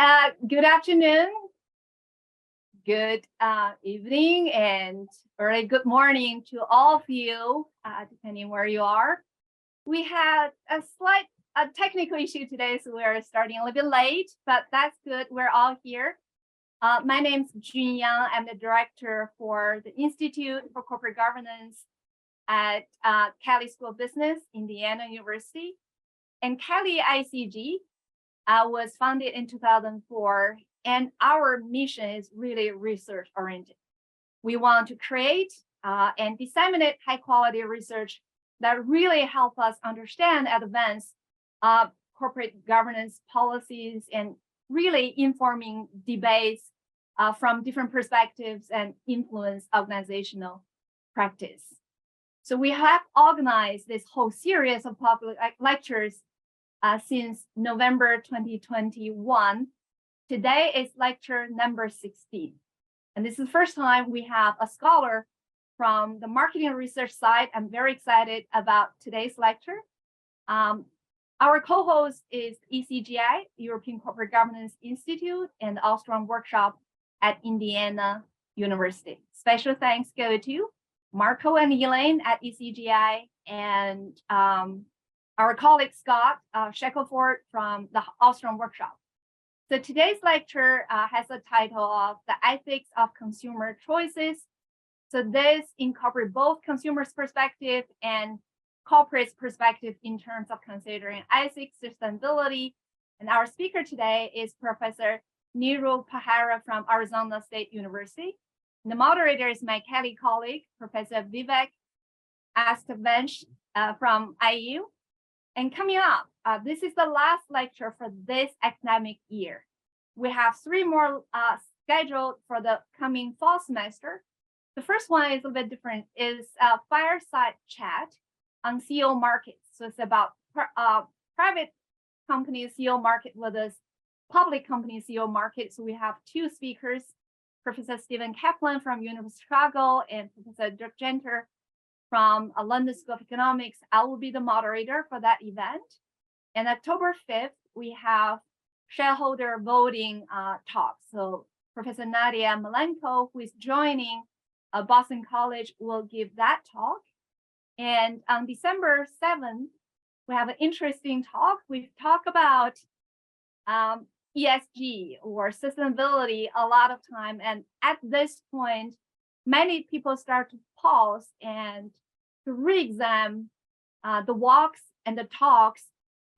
Good afternoon, good evening, and very good morning to all of you, depending where you are. We had a slight technical issue today, so we're starting a little bit late, but that's good. We're all here. My name is Jun Yang. I'm the director for the Institute for Corporate Governance at Kelley School of Business, Indiana University. And Kelley ICG was founded in 2004, and our mission is really research oriented. We want to create and disseminate high quality research that really help us understand and advance corporate governance policies and really informing debates from different perspectives and influence organizational practice. So we have organized this whole series of public lectures since November 2021. Today is lecture number 16. And this is the first time we have a scholar from the marketing research side. I'm very excited about today's lecture. Our co-host is ECGI, European Corporate Governance Institute, and the Ostrom Workshop at Indiana University. Special thanks go to Marco and Elaine at ECGI and our colleague Scott Shackelford from the Ostrom Workshop. So today's lecture has the title of The Ethics of Consumer Choices. So this incorporates both consumers' perspective and corporate perspective in terms of considering ethics, sustainability. And our speaker today is Professor Neeru Paharia from Arizona State University. And the moderator is my Kelley colleague, Professor Vivek Astvansh from IU. And coming up, this is the last lecture for this academic year. We have 3 more scheduled for the coming fall semester. The first one is a bit different, is a fireside chat on CEO markets. So it's about private company CEO market versus public company CEO market. So we have 2 speakers, Professor Stephen Kaplan from University of Chicago and Professor Dirk Genter from London School of Economics. I will be the moderator for that event. And October 5th, we have shareholder voting talk. So Professor Nadia Malenko, who is joining Boston College, will give that talk. And on December 7th, we have an interesting talk. We talk about ESG or sustainability a lot of time. And at this point, many people start to pause and to re-examine the walks and the talks.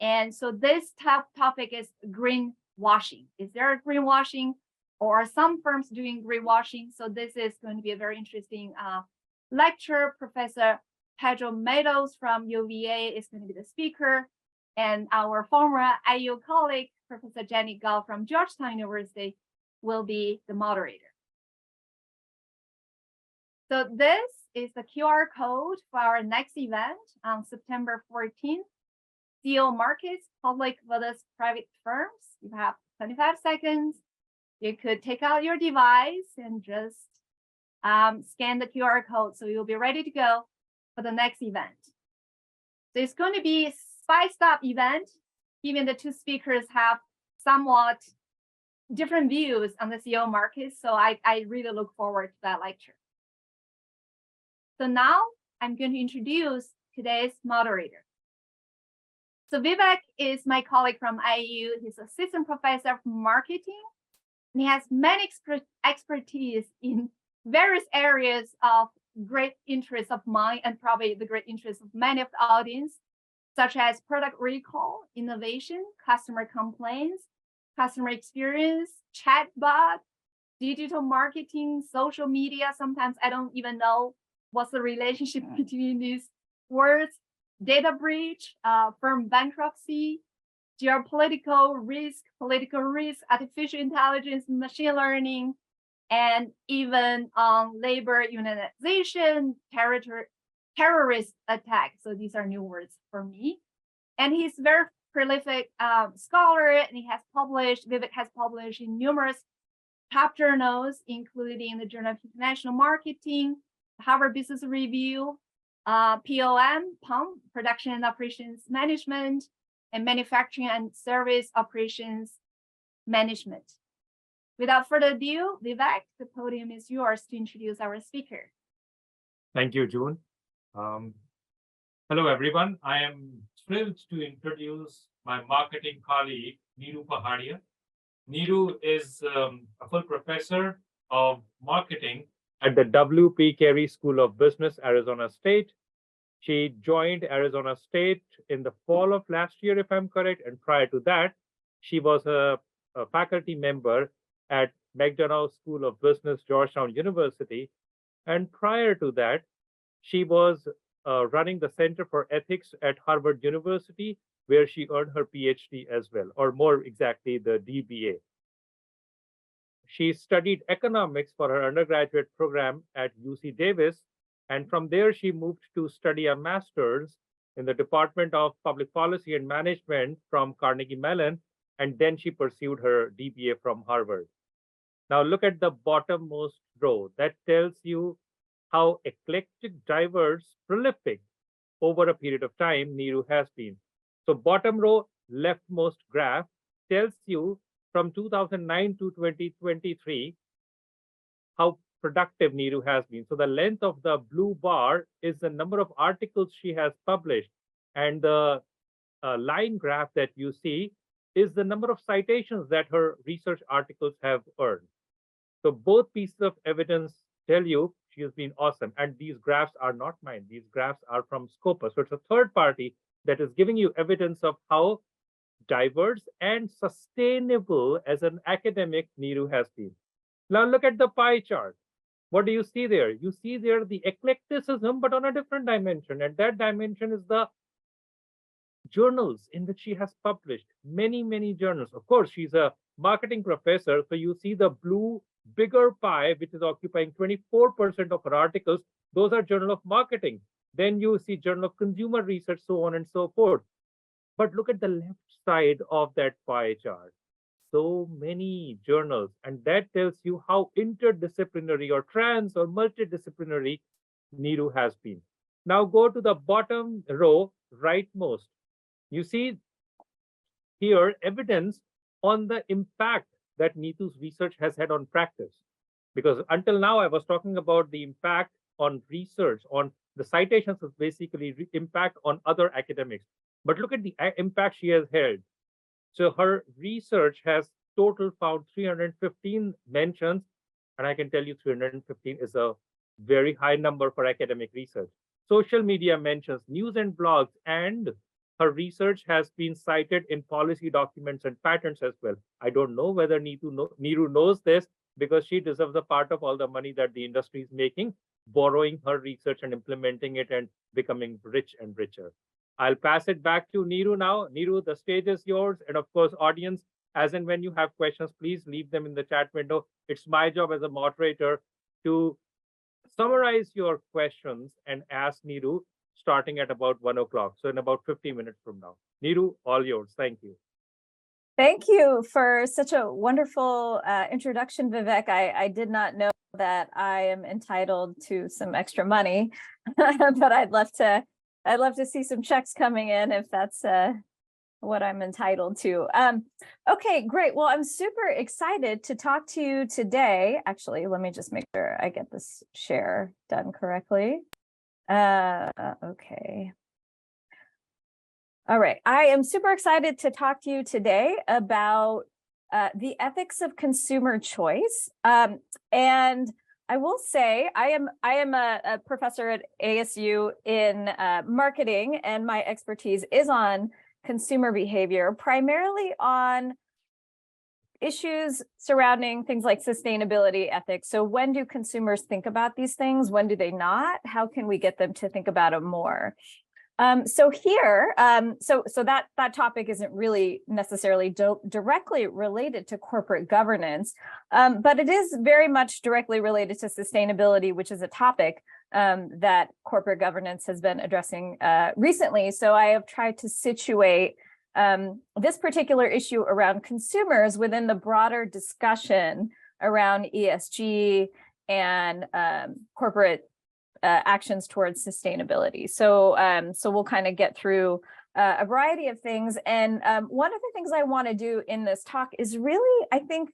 And so this topic is greenwashing. Is there a greenwashing, or are some firms doing greenwashing? So this is going to be a very interesting lecture. Professor Pedro Meadows from UVA is going to be the speaker. And our former IU colleague, Professor Jenny Gao from Georgetown University, will be the moderator. So this is the QR code for our next event on September 14th. CEO markets, public versus private firms. You have 25 seconds. You could take out your device and just scan the QR code, so you'll be ready to go for the next event. So it's going to be a spiced up event, even the 2 speakers have somewhat different views on the CEO market. So I really look forward to that lecture. So now I'm going to introduce today's moderator. So Vivek is my colleague from IU. He's assistant professor of marketing, and he has many expertise in various areas of great interest of mine and probably the great interest of many of the audience, such as product recall, innovation, customer complaints, customer experience, chatbot, digital marketing, social media. Sometimes I don't even know what's the relationship between these words, data breach, firm bankruptcy, geopolitical risk, political risk, artificial intelligence, machine learning, and even labor unionization, terrorist attack. So these are new words for me. And he's very prolific scholar, and Vivek has published in numerous top journals, including the Journal of International Marketing, Harvard Business Review, POM, Production and Operations Management, and Manufacturing and Service Operations, management. Without further ado, Vivek, the podium is yours to introduce our speaker. Thank you, June. Hello, everyone. I am thrilled to introduce my marketing colleague, Neeru Paharia. Neeru is a full professor of marketing at the W.P. Carey School of Business, Arizona State. She joined Arizona State in the fall of last year, if I'm correct. And prior to that, she was a faculty member at McDonough School of Business, Georgetown University. And prior to that, she was running the Center for Ethics at Harvard University, where she earned her PhD as well, or more exactly, the DBA. She studied economics for her undergraduate program at UC Davis, and from there she moved to study a master's in the Department of Public Policy and Management from Carnegie Mellon, and then she pursued her DBA from Harvard. Now look at the bottommost row. That tells you how eclectic, diverse, prolific over a period of time Neeru has been. So bottom row, leftmost graph tells you from 2009 to 2023 how productive Neeru has been. So the length of the blue bar is the number of articles she has published, and the line graph that you see is the number of citations that her research articles have earned. So both pieces of evidence tell you she has been awesome. And these graphs are not mine. These graphs are from Scopus. So it's a third party that is giving you evidence of how diverse and sustainable as an academic Neeru has been. Now look at the pie chart. What do you see there? You see there the eclecticism, but on a different dimension. And that dimension is the journals in which she has published. Many, many journals. Of course, she's a marketing professor. So you see the blue bigger pie, which is occupying 24% of her articles. Those are Journal of Marketing. Then you see Journal of Consumer Research, so on and so forth. But look at the left side of that pie chart. So many journals, and that tells you how interdisciplinary or trans or multidisciplinary Neeru has been. Now go to the bottom row, rightmost. You see here evidence on the impact that Neeru's research has had on practice. Because until now, I was talking about the impact on research, on the citations is basically impact on other academics. But look at the impact she has held. So her research has total found 315 mentions, and I can tell you 315 is a very high number for academic research. Social media mentions, news and blogs, and her research has been cited in policy documents and patents as well. I don't know whether Neeru knows this, because she deserves a part of all the money that the industry is making, borrowing her research and implementing it and becoming rich and richer. I'll pass it back to Neeru now. Neeru, the stage is yours. And of course, audience, as and when you have questions, please leave them in the chat window. It's my job as a moderator to summarize your questions and ask Neeru starting at about 1 o'clock. So in about 50 minutes from now. Neeru, all yours. Thank you. Thank you for such a wonderful introduction, Vivek. I did not know that I am entitled to some extra money, but I'd love to see some checks coming in if that's what I'm entitled to. Okay, great. Well, I'm super excited to talk to you today. Actually, let me just make sure I get this share done correctly. Okay. All right. I am super excited to talk to you today about the ethics of consumer choice. And I will say I am a professor at ASU in marketing, and my expertise is on consumer behavior, primarily on issues surrounding things like sustainability ethics. So when do consumers think about these things? When do they not? How can we get them to think about it more? So here, so that topic isn't really necessarily directly related to corporate governance, but it is very much directly related to sustainability, which is a topic that corporate governance has been addressing recently. So I have tried to situate this particular issue around consumers within the broader discussion around ESG and corporate actions towards sustainability. So so we'll kind of get through a variety of things. And one of the things I want to do in this talk is really, I think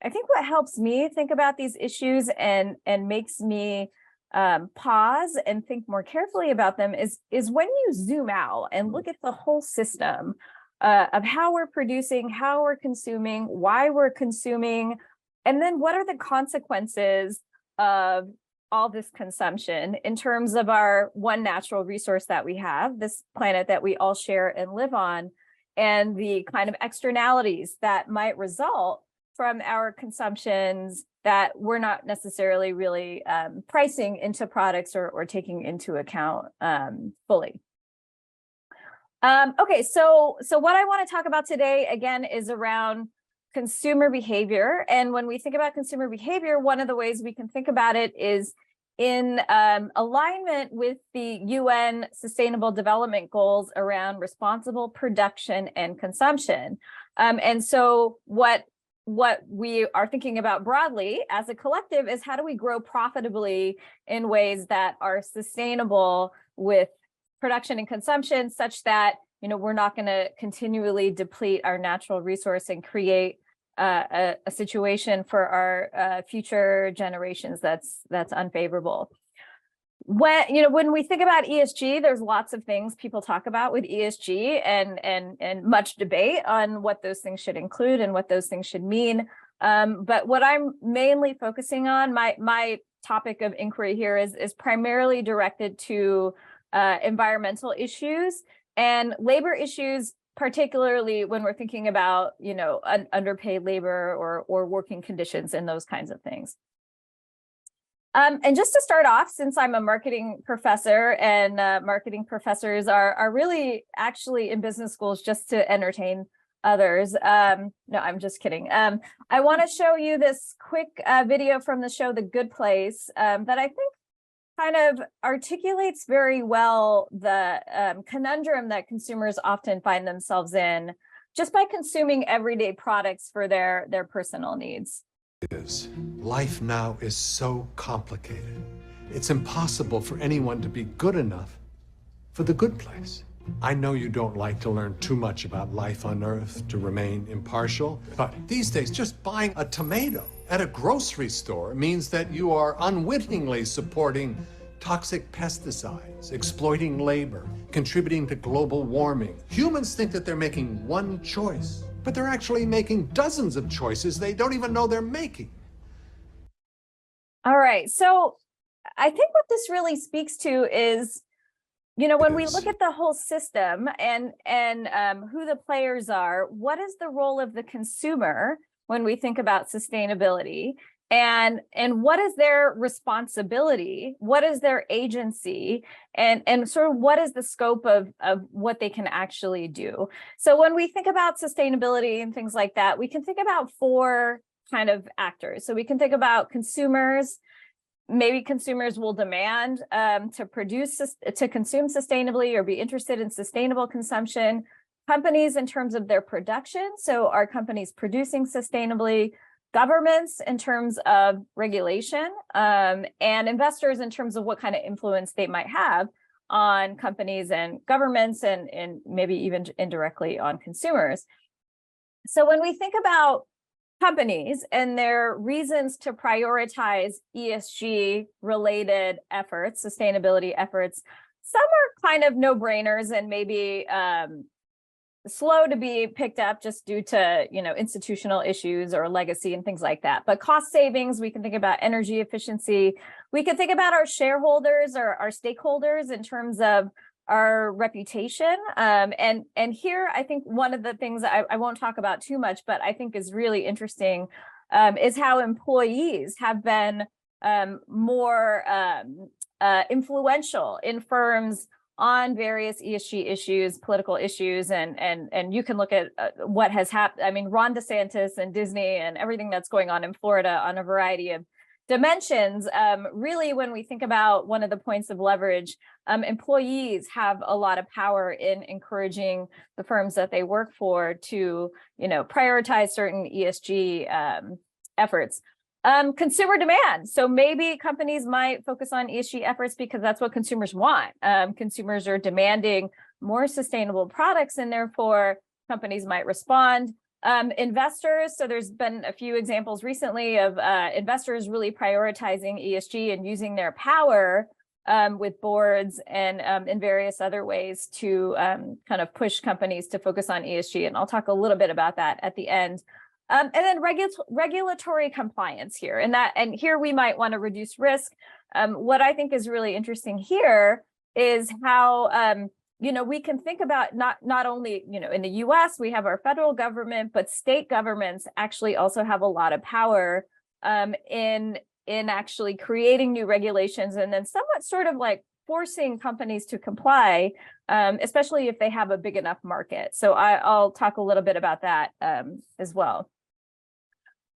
what helps me think about these issues and makes me pause and think more carefully about them is when you zoom out and look at the whole system of how we're producing, how we're consuming, why we're consuming, and then what are the consequences of all this consumption in terms of our one natural resource that we have, this planet that we all share and live on, and the kind of externalities that might result from our consumptions that we're not necessarily really pricing into products or taking into account fully. Okay, so what I want to talk about today, again, is around consumer behavior. And when we think about consumer behavior, one of the ways we can think about it is in alignment with the UN Sustainable Development Goals around responsible production and consumption. And so what we are thinking about broadly as a collective is how do we grow profitably in ways that are sustainable with production and consumption, such that, you know, we're not going to continually deplete our natural resource and create a situation for our future generations that's unfavorable. When we think about ESG, there's lots of things people talk about with ESG and much debate on what those things should include and what those things should mean. But what I'm mainly focusing on, my topic of inquiry here is primarily directed to environmental issues and labor issues, particularly when we're thinking about, underpaid labor or working conditions and those kinds of things. And just to start off, since I'm a marketing professor and marketing professors are really actually in business schools just to entertain others. No, I'm just kidding. I want to show you this quick video from the show The Good Place that I think kind of articulates very well the conundrum that consumers often find themselves in just by consuming everyday products for their personal needs. Life now is so complicated. It's impossible for anyone to be good enough for the good place. I know you don't like to learn too much about life on Earth to remain impartial, but these days just buying a tomato at a grocery store means that you are unwittingly supporting toxic pesticides, exploiting labor, contributing to global warming. Humans think that they're making one choice, but they're actually making dozens of choices they don't even know they're making. All right, so I think what this really speaks to is, when we look at the whole system and who the players are, what is the role of the consumer when we think about sustainability? And what is their responsibility? What is their agency? And sort of what is the scope of what they can actually do? So when we think about sustainability and things like that, we can think about four kind of actors. So we can think about consumers. Maybe consumers will demand to consume sustainably or be interested in sustainable consumption. Companies in terms of their production. So are companies producing sustainably? Governments in terms of regulation, and investors in terms of what kind of influence they might have on companies and governments and maybe even indirectly on consumers. So when we think about companies and their reasons to prioritize ESG related efforts, sustainability efforts, some are kind of no-brainers and maybe slow to be picked up just due to, institutional issues or legacy and things like that. But cost savings, we can think about energy efficiency. We can think about our shareholders or our stakeholders in terms of our reputation. And here, I think one of the things I won't talk about too much, but I think is really interesting is how employees have been more influential in firms on various ESG issues, political issues, and you can look at what has happened. I mean, Ron DeSantis and Disney and everything that's going on in Florida on a variety of dimensions. Really, when we think about one of the points of leverage, employees have a lot of power in encouraging the firms that they work for to, prioritize certain ESG efforts. Consumer demand. So maybe companies might focus on ESG efforts because that's what consumers want. Consumers are demanding more sustainable products, and therefore companies might respond. Investors, so there's been a few examples recently of investors really prioritizing ESG and using their power with boards and in various other ways to kind of push companies to focus on ESG. And I'll talk a little bit about that at the end. And then regulatory compliance here, and here we might want to reduce risk. What I think is really interesting here is how we can think about not only in the U.S. we have our federal government, but state governments actually also have a lot of power in actually creating new regulations and then somewhat sort of like forcing companies to comply, especially if they have a big enough market. So I'll talk a little bit about that as well.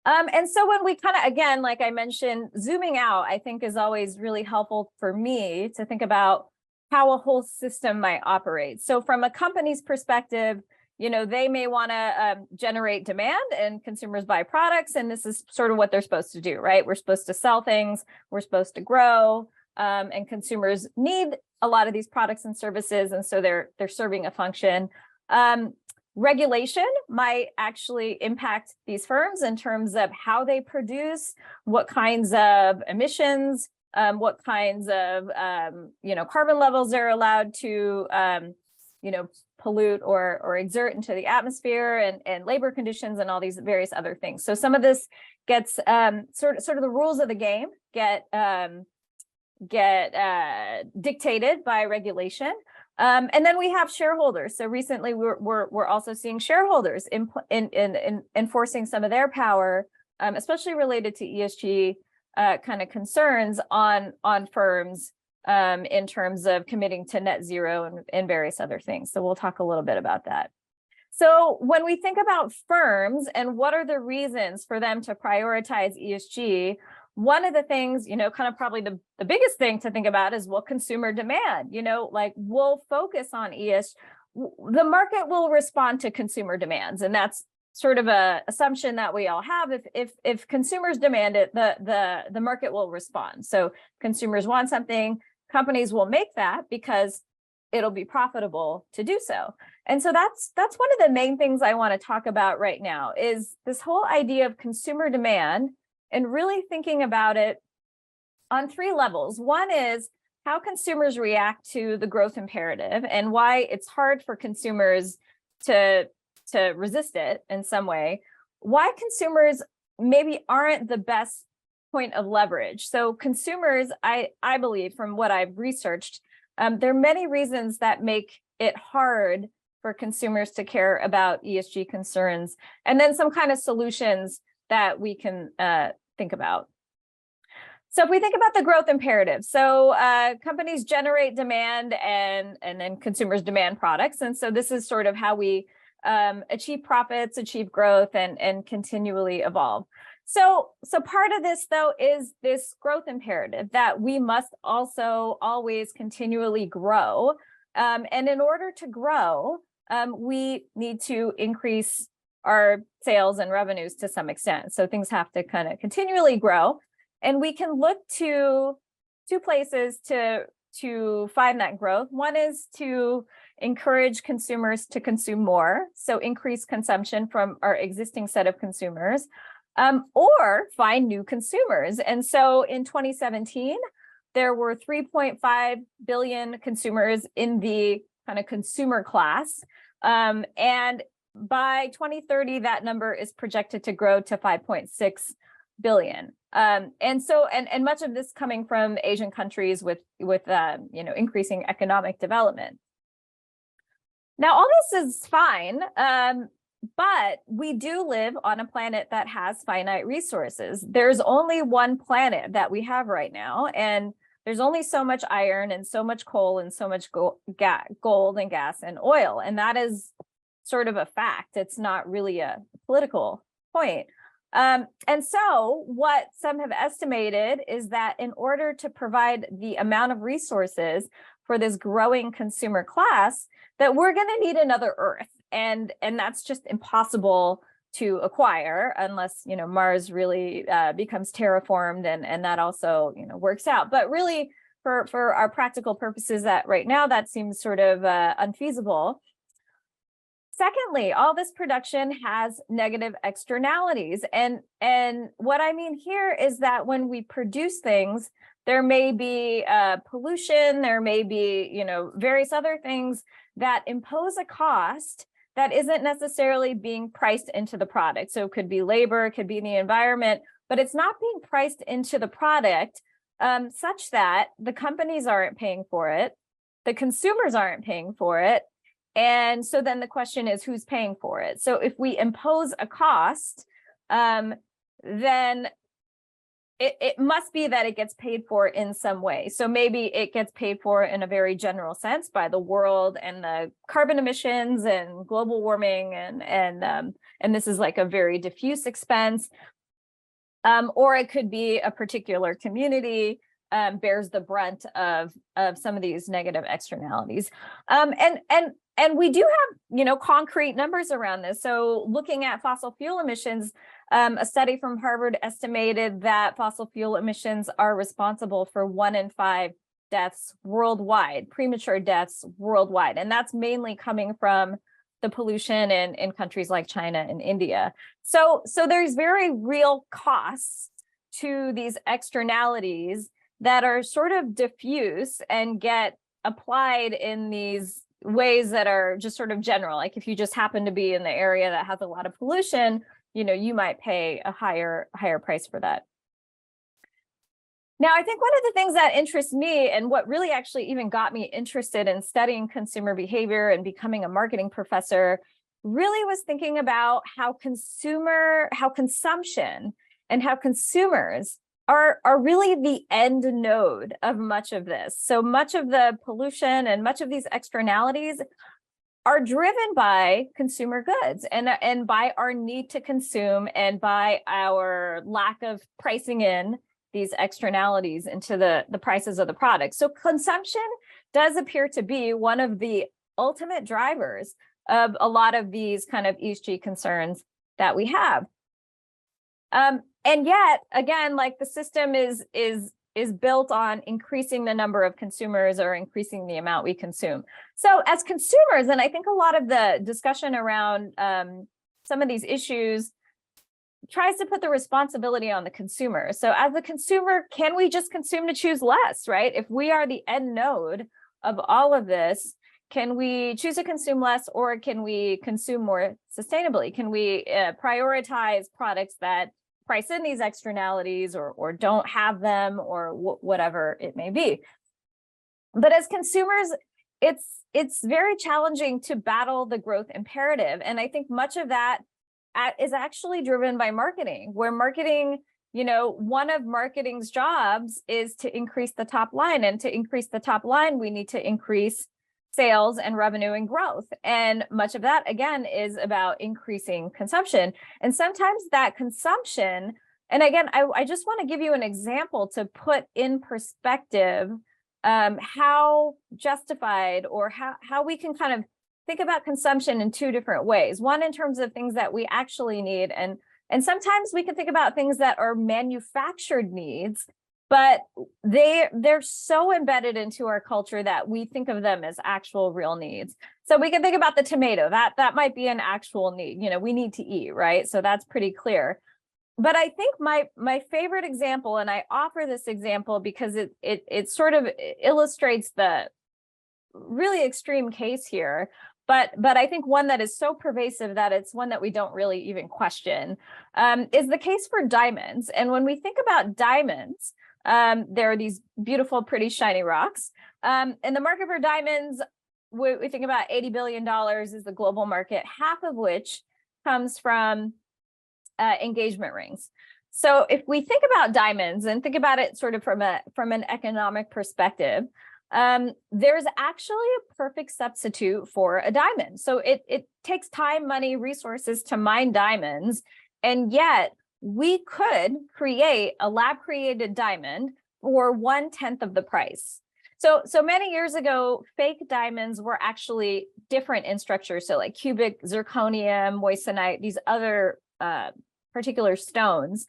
And so when we kind of, again, like I mentioned, zooming out, I think is always really helpful for me to think about how a whole system might operate. So from a company's perspective, they may want to generate demand and consumers buy products, and this is sort of what they're supposed to do, right? We're supposed to sell things, we're supposed to grow, and consumers need a lot of these products and services, and so they're serving a function. Regulation might actually impact these firms in terms of how they produce, what kinds of emissions, what kinds of carbon levels they're allowed to pollute or exert into the atmosphere, and labor conditions and all these various other things. So some of this gets sort of the rules of the game get dictated by regulation. And then we have shareholders. So recently we're also seeing shareholders in enforcing some of their power, especially related to ESG kind of concerns on firms in terms of committing to net zero and various other things. So we'll talk a little bit about that. So when we think about firms and what are the reasons for them to prioritize ESG, one of the things, kind of probably the biggest thing to think about is, well, consumer demand, like we'll focus on ESG. The market will respond to consumer demands. And that's sort of a assumption that we all have. If consumers demand it, the market will respond. So consumers want something, companies will make that because it'll be profitable to do so. And so that's one of the main things I want to talk about right now is this whole idea of consumer demand, and really thinking about it on three levels. One is how consumers react to the growth imperative and why it's hard for consumers to resist it in some way. Why consumers maybe aren't the best point of leverage. So consumers, I believe from what I've researched, there are many reasons that make it hard for consumers to care about ESG concerns, and then some kind of solutions that we can think about. So if we think about the growth imperative, so companies generate demand and then consumers demand products. And so this is sort of how we achieve profits, achieve growth, and continually evolve. So part of this, though, is this growth imperative that we must also always continually grow. And in order to grow, we need to increase our sales and revenues to some extent. So things have to kind of continually grow. And we can look to two places to find that growth. One is to encourage consumers to consume more, so increase consumption from our existing set of consumers, or find new consumers. And so in 2017, there were 3.5 billion consumers in the kind of consumer class. And by 2030, that number is projected to grow to 5.6 billion. And so, and much of this coming from Asian countries with increasing economic development. Now, all this is fine, but we do live on a planet that has finite resources. There's only one planet that we have right now, and there's only so much iron and so much coal and so much gold and gas and oil. And that is sort of a fact. It's not really a political point. And so what some have estimated is that in order to provide the amount of resources for this growing consumer class, that we're going to need another Earth. And that's just impossible to acquire unless, Mars really becomes terraformed and that also, works out. But really, for our practical purposes, that right now that seems sort of unfeasible. Secondly, all this production has negative externalities. And what I mean here is that when we produce things, there may be pollution, there may be, you know, various other things that impose a cost that isn't necessarily being priced into the product. So it could be labor, it could be the environment, but it's not being priced into the product such that the companies aren't paying for it, the consumers aren't paying for it. And so then the question is, who's paying for it? So if we impose a cost, then it must be that it gets paid for in some way. So maybe it gets paid for in a very general sense by the world and the carbon emissions and global warming, and this is like a very diffuse expense. Or it could be a particular community bears the brunt of some of these negative externalities. And we do have, you know, concrete numbers around this. So looking at fossil fuel emissions, a study from Harvard estimated that fossil fuel emissions are responsible for 1 in 5 deaths worldwide, premature deaths worldwide. And that's mainly coming from the pollution in countries like China and India. So there's very real costs to these externalities that are sort of diffuse and get applied in these ways that are just sort of general. Like if you just happen to be in the area that has a lot of pollution, you know, you might pay a higher price for that. Now, I think one of the things that interests me, and what really actually even got me interested in studying consumer behavior and becoming a marketing professor, really was thinking about how consumption and how consumers are really the end node of much of this. So much of the pollution and much of these externalities are driven by consumer goods and by our need to consume and by our lack of pricing in these externalities into the prices of the product. So consumption does appear to be one of the ultimate drivers of a lot of these kind of ESG concerns that we have. And yet, again, like the system is built on increasing the number of consumers or increasing the amount we consume. So as consumers, and I think a lot of the discussion around some of these issues tries to put the responsibility on the consumer. So as a consumer, can we just consume to choose less, right? If we are the end node of all of this, can we choose to consume less, or can we consume more sustainably? Can we prioritize products that price in these externalities or don't have them, or whatever it may be? But as consumers, it's very challenging to battle the growth imperative. And I think much of that is actually driven by marketing, where marketing, you know, one of marketing's jobs is to increase the top line. And to increase the top line, we need to increase sales and revenue and growth. And much of that, again, is about increasing consumption. And sometimes that consumption, and again, I just want to give you an example to put in perspective how justified, or how we can kind of think about consumption in two different ways. One, in terms of things that we actually need, and sometimes we can think about things that are manufactured needs, but they're so embedded into our culture that we think of them as actual real needs. So we can think about the tomato, that might be an actual need. You know, we need to eat, right? So that's pretty clear. But I think my favorite example, and I offer this example because it sort of illustrates the really extreme case here, but I think one that is so pervasive that it's one that we don't really even question, is the case for diamonds. And when we think about diamonds, there are these beautiful, pretty shiny rocks. And the market for diamonds, we think about $80 billion is the global market, half of which comes from engagement rings. So if we think about diamonds and think about it sort of from an economic perspective, there's actually a perfect substitute for a diamond. So it takes time, money, resources to mine diamonds, and yet we could create a lab-created diamond for 1/10 of the price. So many years ago, fake diamonds were actually different in structure. So like cubic zirconium, moissanite, these other particular stones.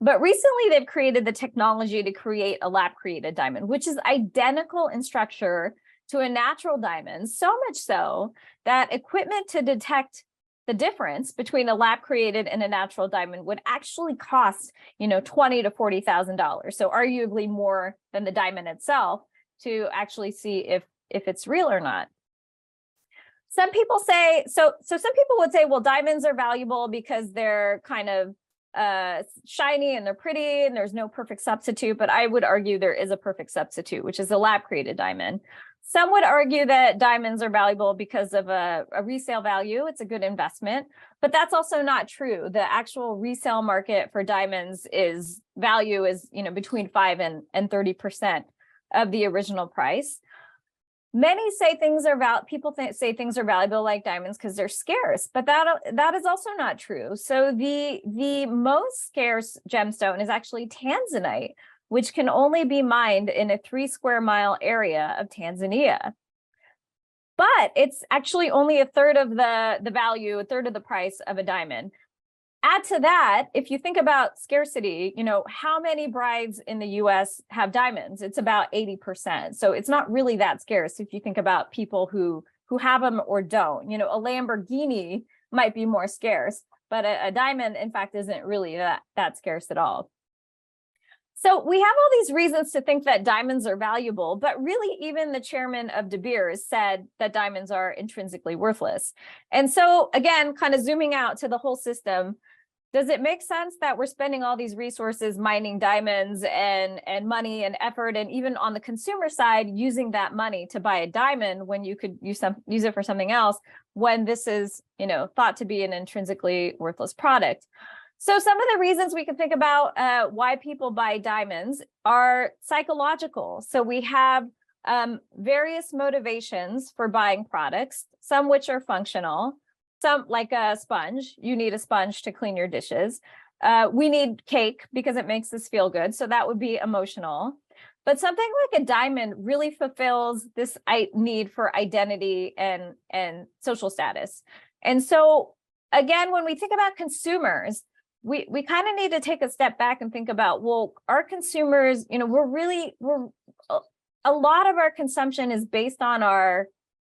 But recently they've created the technology to create a lab created diamond, which is identical in structure to a natural diamond, so much so that equipment to detect the difference between a lab created and a natural diamond would actually cost, $20,000 to $40,000. So arguably more than the diamond itself to actually see if it's real or not. Some people say, so some people would say, well, diamonds are valuable because they're kind of shiny and they're pretty and there's no perfect substitute, but I would argue there is a perfect substitute, which is a lab created diamond. Some would argue that diamonds are valuable because of a resale value. It's a good investment, but that's also not true. The actual resale market for diamonds is between 5 and 30% of the original price. Many say say things are valuable like diamonds because they're scarce, but that is also not true. So the most scarce gemstone is actually tanzanite, which can only be mined in a 3 square mile area of Tanzania. But it's actually only a third of the value, a third of the price of a diamond. Add to that, if you think about scarcity, how many brides in the US have diamonds? It's about 80%. So it's not really that scarce if you think about people who have them or don't. A Lamborghini might be more scarce, but a diamond, in fact, isn't really that scarce at all. So we have all these reasons to think that diamonds are valuable, but really even the chairman of De Beers said that diamonds are intrinsically worthless. And so again, kind of zooming out to the whole system, does it make sense that we're spending all these resources mining diamonds and money and effort, and even on the consumer side, using that money to buy a diamond when you could use it for something else, when this is, thought to be an intrinsically worthless product? So some of the reasons we can think about why people buy diamonds are psychological. So we have various motivations for buying products, some which are functional, some like a sponge. You need a sponge to clean your dishes. We need cake because it makes us feel good. So that would be emotional. But something like a diamond really fulfills this need for identity and social status. And so again, when we think about consumers, we kind of need to take a step back and think about, well, our consumers, we're a lot of our consumption is based on our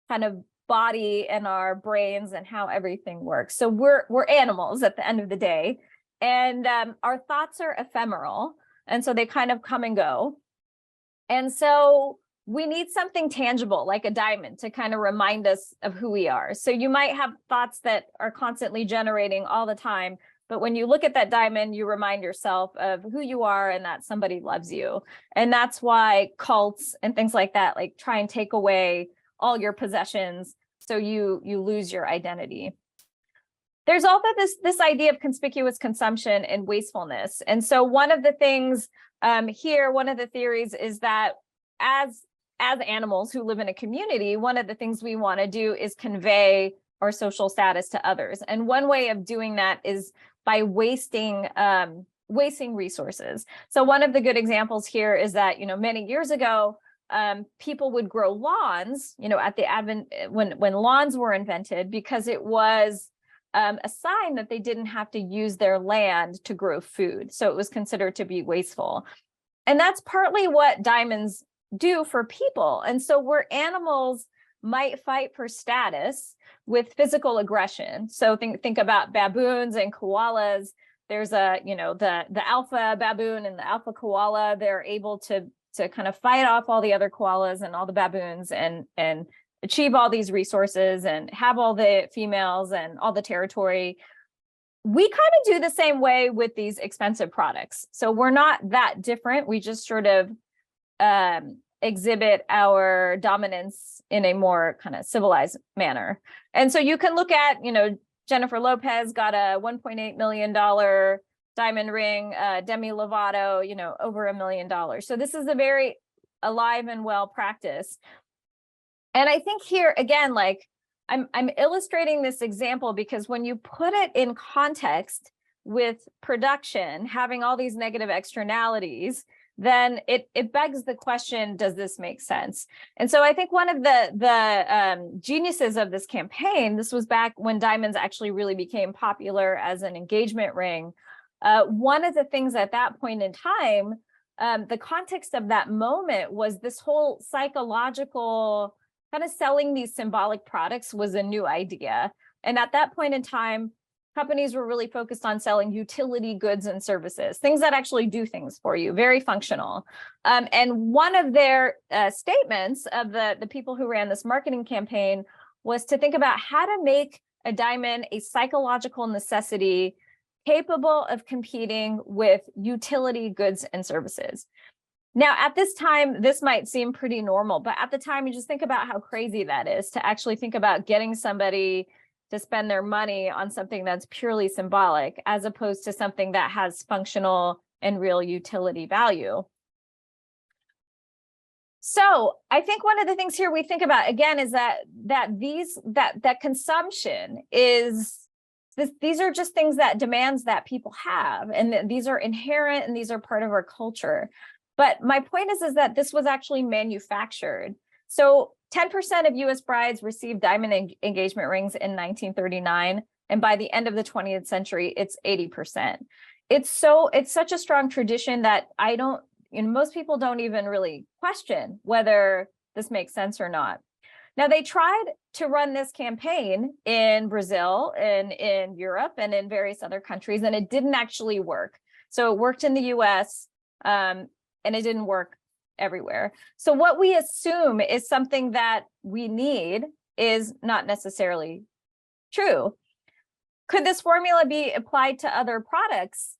kind of body and our brains and how everything works. So we're animals at the end of the day, and our thoughts are ephemeral, and so they kind of come and go. And so we need something tangible like a diamond to kind of remind us of who we are. So you might have thoughts that are constantly generating all the time, but when you look at that diamond, you remind yourself of who you are and that somebody loves you. And that's why cults and things like that, like, try and take away all your possessions so you lose your identity. There's also this idea of conspicuous consumption and wastefulness. And so one of the things here, one of the theories is that as animals who live in a community, one of the things we want to do is convey our social status to others. And one way of doing that is by wasting resources. So one of the good examples here is that, many years ago, people would grow lawns, at the advent when lawns were invented, because it was a sign that they didn't have to use their land to grow food. So it was considered to be wasteful. And that's partly what diamonds do for people. And so where animals might fight for status with physical aggression. So think about baboons and koalas. There's the alpha baboon and the alpha koala. They're able to kind of fight off all the other koalas and all the baboons and achieve all these resources and have all the females and all the territory. We kind of do the same way with these expensive products. So we're not that different. We just sort of exhibit our dominance in a more kind of civilized manner. And so you can look at, Jennifer Lopez got a $1.8 million diamond ring, Demi Lovato, over $1 million. So this is a very alive and well practice. And I think here again, like I'm illustrating this example because when you put it in context with production, having all these negative externalities, then it begs the question, does this make sense? And so I think one of the geniuses of this campaign, this was back when diamonds actually really became popular as an engagement ring, One of the things at that point in time, the context of that moment was this whole psychological kind of selling these symbolic products was a new idea. And at that point in time, companies were really focused on selling utility goods and services, things that actually do things for you, very functional. And one of their statements of the people who ran this marketing campaign was to think about how to make a diamond a psychological necessity capable of competing with utility goods and services. Now, at this time, this might seem pretty normal, but at the time, you just think about how crazy that is to actually think about getting somebody to spend their money on something that's purely symbolic, as opposed to something that has functional and real utility value. So I think one of the things here we think about, again, is that consumption is these are just things that demands that people have, and these are inherent and these are part of our culture. But my point is that this was actually manufactured. So 10% of US brides received diamond engagement rings in 1939. And by the end of the 20th century, it's 80%. It's such a strong tradition that most people don't even really question whether this makes sense or not. Now, they tried to run this campaign in Brazil and in Europe and in various other countries, and it didn't actually work. So it worked in the US, and it didn't work everywhere. So what we assume is something that we need is not necessarily true. Could this formula be applied to other products?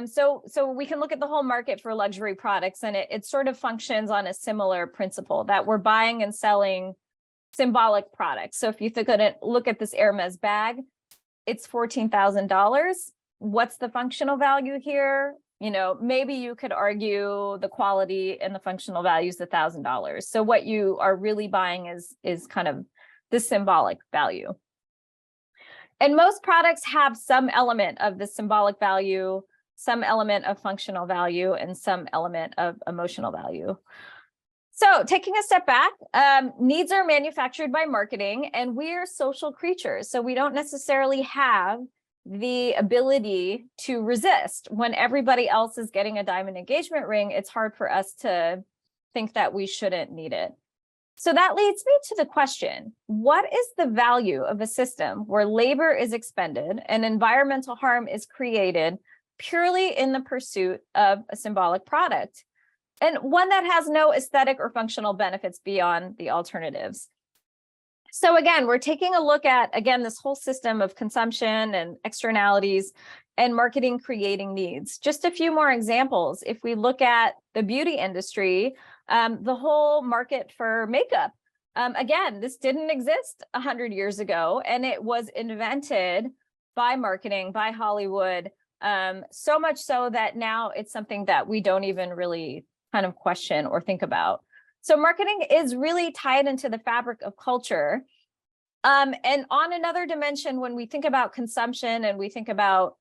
So we can look at the whole market for luxury products, and it sort of functions on a similar principle that we're buying and selling symbolic products. So if you look at this Hermes bag, it's $14,000. What's the functional value here? Maybe you could argue the quality and the functional value is $1,000. So what you are really buying is kind of the symbolic value. And most products have some element of the symbolic value, some element of functional value, and some element of emotional value. So taking a step back, needs are manufactured by marketing, and we are social creatures. So we don't necessarily have the ability to resist. When everybody else is getting a diamond engagement ring, it's hard for us to think that we shouldn't need it. So that leads me to the question, what is the value of a system where labor is expended and environmental harm is created purely in the pursuit of a symbolic product, and one that has no aesthetic or functional benefits beyond the alternatives? So again, we're taking a look at, this whole system of consumption and externalities and marketing creating needs. Just a few more examples. If we look at the beauty industry, the whole market for makeup, again, this didn't exist 100 years ago, and it was invented by marketing, by Hollywood, so much so that now it's something that we don't even really kind of question or think about. So marketing is really tied into the fabric of culture. And on another dimension, when we think about consumption and we think about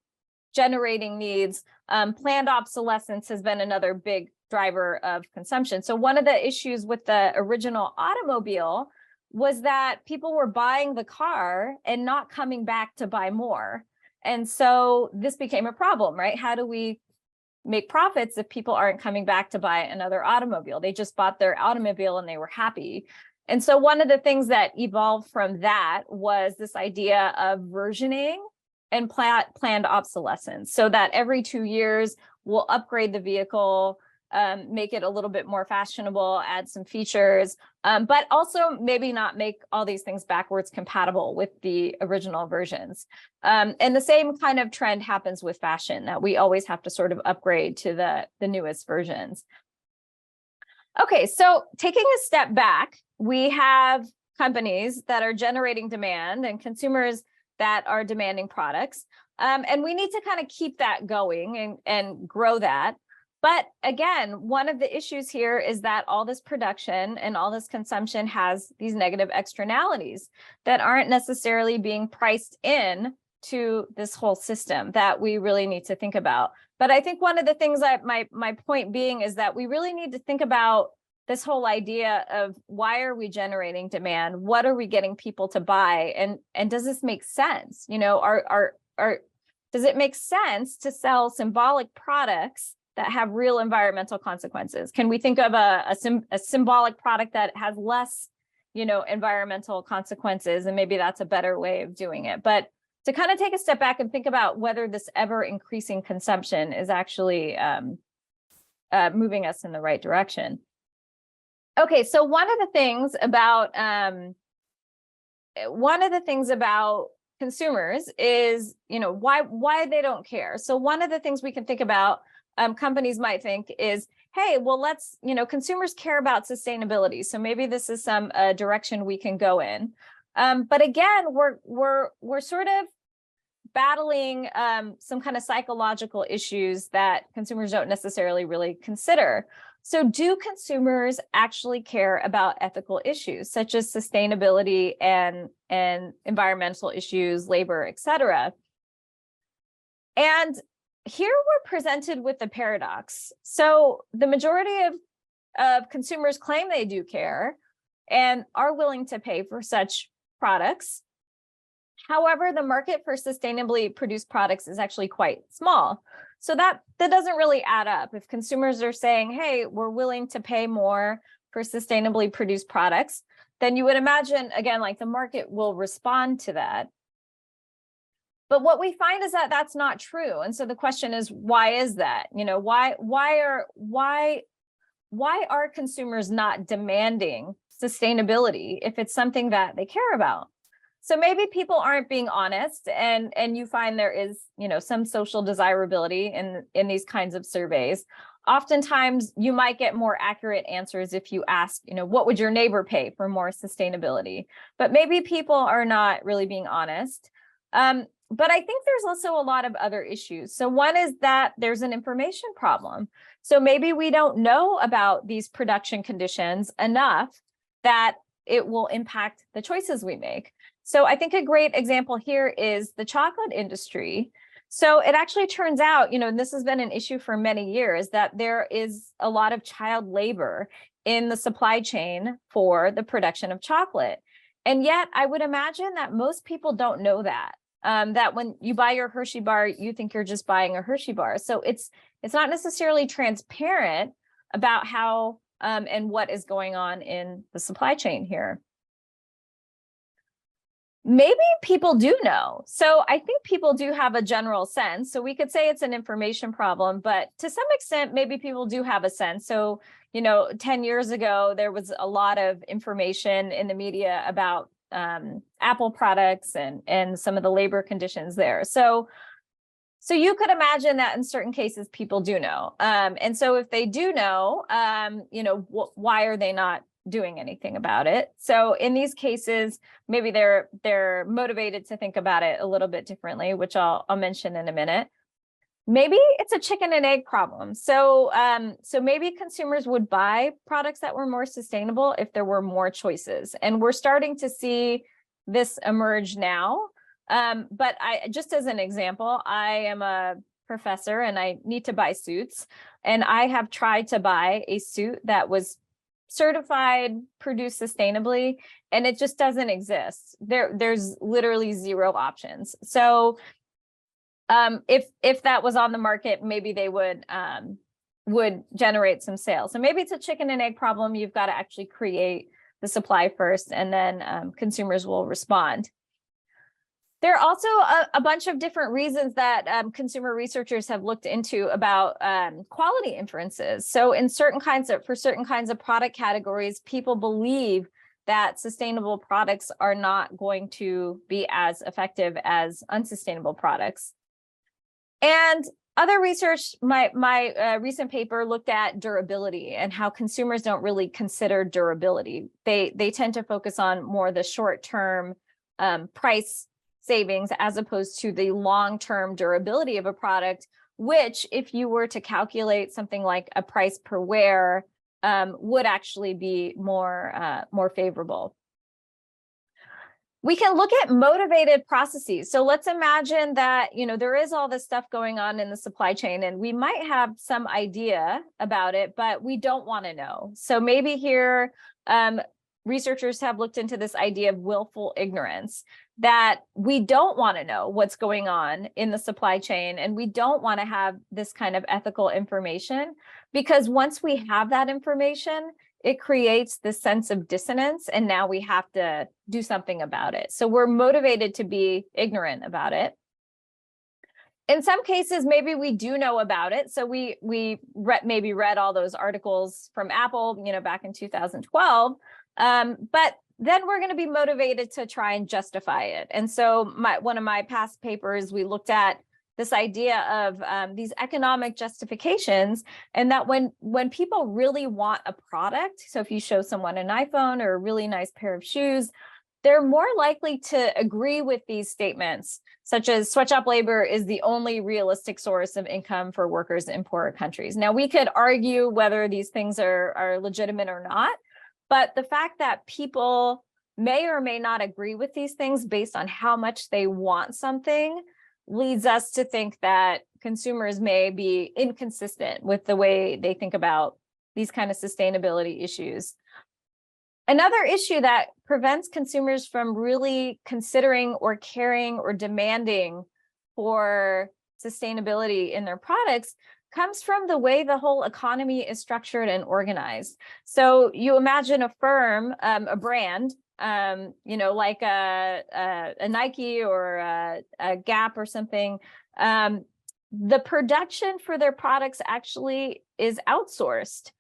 generating needs, planned obsolescence has been another big driver of consumption. So one of the issues with the original automobile was that people were buying the car and not coming back to buy more. And so this became a problem, right? How do we make profits if people aren't coming back to buy another automobile? They just bought their automobile and they were happy. And so one of the things that evolved from that was this idea of versioning and planned obsolescence, so that every 2 years we'll upgrade the vehicle, make it a little bit more fashionable, add some features, but also maybe not make all these things backwards compatible with the original versions. And the same kind of trend happens with fashion, that we always have to sort of upgrade to the newest versions. Okay, so taking a step back, we have companies that are generating demand and consumers that are demanding products. And we need to kind of keep that going and grow that. But again, one of the issues here is that all this production and all this consumption has these negative externalities that aren't necessarily being priced in to this whole system that we really need to think about. But I think one of the things that my point being is that we really need to think about this whole idea of, why are we generating demand? What are we getting people to buy? And does this make sense? does it make sense to sell symbolic products that have real environmental consequences? Can we think of a symbolic product that has less, environmental consequences? And maybe that's a better way of doing it. But to kind of take a step back and think about whether this ever increasing consumption is actually moving us in the right direction. Okay, so one of the things about consumers is, why they don't care. So one of the things we can think about, companies might think is, hey, well, let's, consumers care about sustainability. So maybe this is some direction we can go in. But again, we're sort of battling some kind of psychological issues that consumers don't necessarily really consider. So do consumers actually care about ethical issues such as sustainability and environmental issues, labor, et cetera? And here we're presented with a paradox. So the majority of consumers claim they do care and are willing to pay for such products. However, the market for sustainably produced products is actually quite small. So that doesn't really add up. If consumers are saying, hey, we're willing to pay more for sustainably produced products, then you would imagine, again, like the market will respond to that. But what we find is that that's not true. And so the question is, why is that? Why are consumers not demanding sustainability if it's something that they care about? So maybe people aren't being honest, and you find there is, some social desirability in these kinds of surveys. Oftentimes, you might get more accurate answers if you ask, what would your neighbor pay for more sustainability? But maybe people are not really being honest. But I think there's also a lot of other issues. So one is that there's an information problem. So maybe we don't know about these production conditions enough that it will impact the choices we make. So I think a great example here is the chocolate industry. So it actually turns out, and this has been an issue for many years, that there is a lot of child labor in the supply chain for the production of chocolate. And yet I would imagine that most people don't know that. That when you buy your Hershey bar, you think you're just buying a Hershey bar. So it's not necessarily transparent about how and what is going on in the supply chain here. Maybe people do know. So I think people do have a general sense. So we could say it's an information problem, but to some extent, maybe people do have a sense. So, 10 years ago, there was a lot of information in the media about Apple products and some of the labor conditions there. So you could imagine that in certain cases, people do know. And so if they do know, why are they not doing anything about it? So in these cases, maybe they're motivated to think about it a little bit differently, which I'll mention in a minute. Maybe it's a chicken and egg problem. So maybe consumers would buy products that were more sustainable if there were more choices. And we're starting to see this emerge now. But just as an example, I am a professor and I need to buy suits. And I have tried to buy a suit that was certified, produced sustainably, and it just doesn't exist. There's literally zero options. So if that was on the market, maybe they would generate some sales. So maybe it's a chicken and egg problem. You've got to actually create the supply first, and then consumers will respond. There are also a bunch of different reasons that consumer researchers have looked into about quality inferences. So for certain kinds of product categories, people believe that sustainable products are not going to be as effective as unsustainable products. And other research, my recent paper looked at durability and how consumers don't really consider durability. They tend to focus on more the short-term price savings as opposed to the long-term durability of a product, which if you were to calculate something like a price per wear, would actually be more favorable. We can look at motivated processes. So let's imagine that, there is all this stuff going on in the supply chain and we might have some idea about it, but we don't want to know. So maybe here, researchers have looked into this idea of willful ignorance. that we don't want to know what's going on in the supply chain, and we don't want to have this kind of ethical information, because once we have that information, it creates this sense of dissonance, and now we have to do something about it. So we're motivated to be ignorant about it. In some cases, maybe we do know about it. So we maybe read all those articles from Apple, back in 2012. But then we're going to be motivated to try and justify it. And so one of my past papers, we looked at this idea of these economic justifications, and that when people really want a product, so if you show someone an iPhone or a really nice pair of shoes, they're more likely to agree with these statements, such as sweatshop labor is the only realistic source of income for workers in poorer countries. Now, we could argue whether these things are legitimate or not, but the fact that people may or may not agree with these things based on how much they want something leads us to think that consumers may be inconsistent with the way they think about these kind of sustainability issues. Another issue that prevents consumers from really considering or caring or demanding for sustainability in their products comes from the way the whole economy is structured and organized. So you imagine a firm, a brand, like a Nike or a Gap or something. The production for their products actually is outsourced.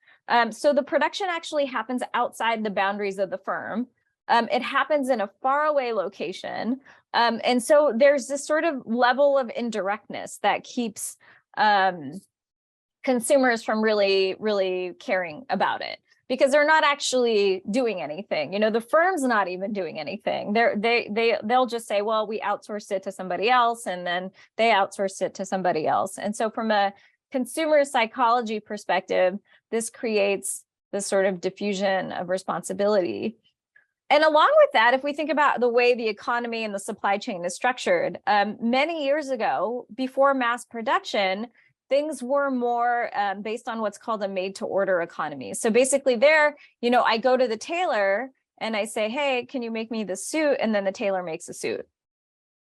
So the production actually happens outside the boundaries of the firm. It happens in a faraway location. And so there's this sort of level of indirectness that keeps consumers from really, really caring about it, because they're not actually doing anything. The firm's not even doing anything. They'll just say, well, we outsourced it to somebody else, and then they outsourced it to somebody else. And so from a consumer psychology perspective, this creates this sort of diffusion of responsibility. And along with that, if we think about the way the economy and the supply chain is structured, many years ago, before mass production, things were more based on what's called a made-to-order economy. So basically I go to the tailor and I say, hey, can you make me this suit? And then the tailor makes a suit.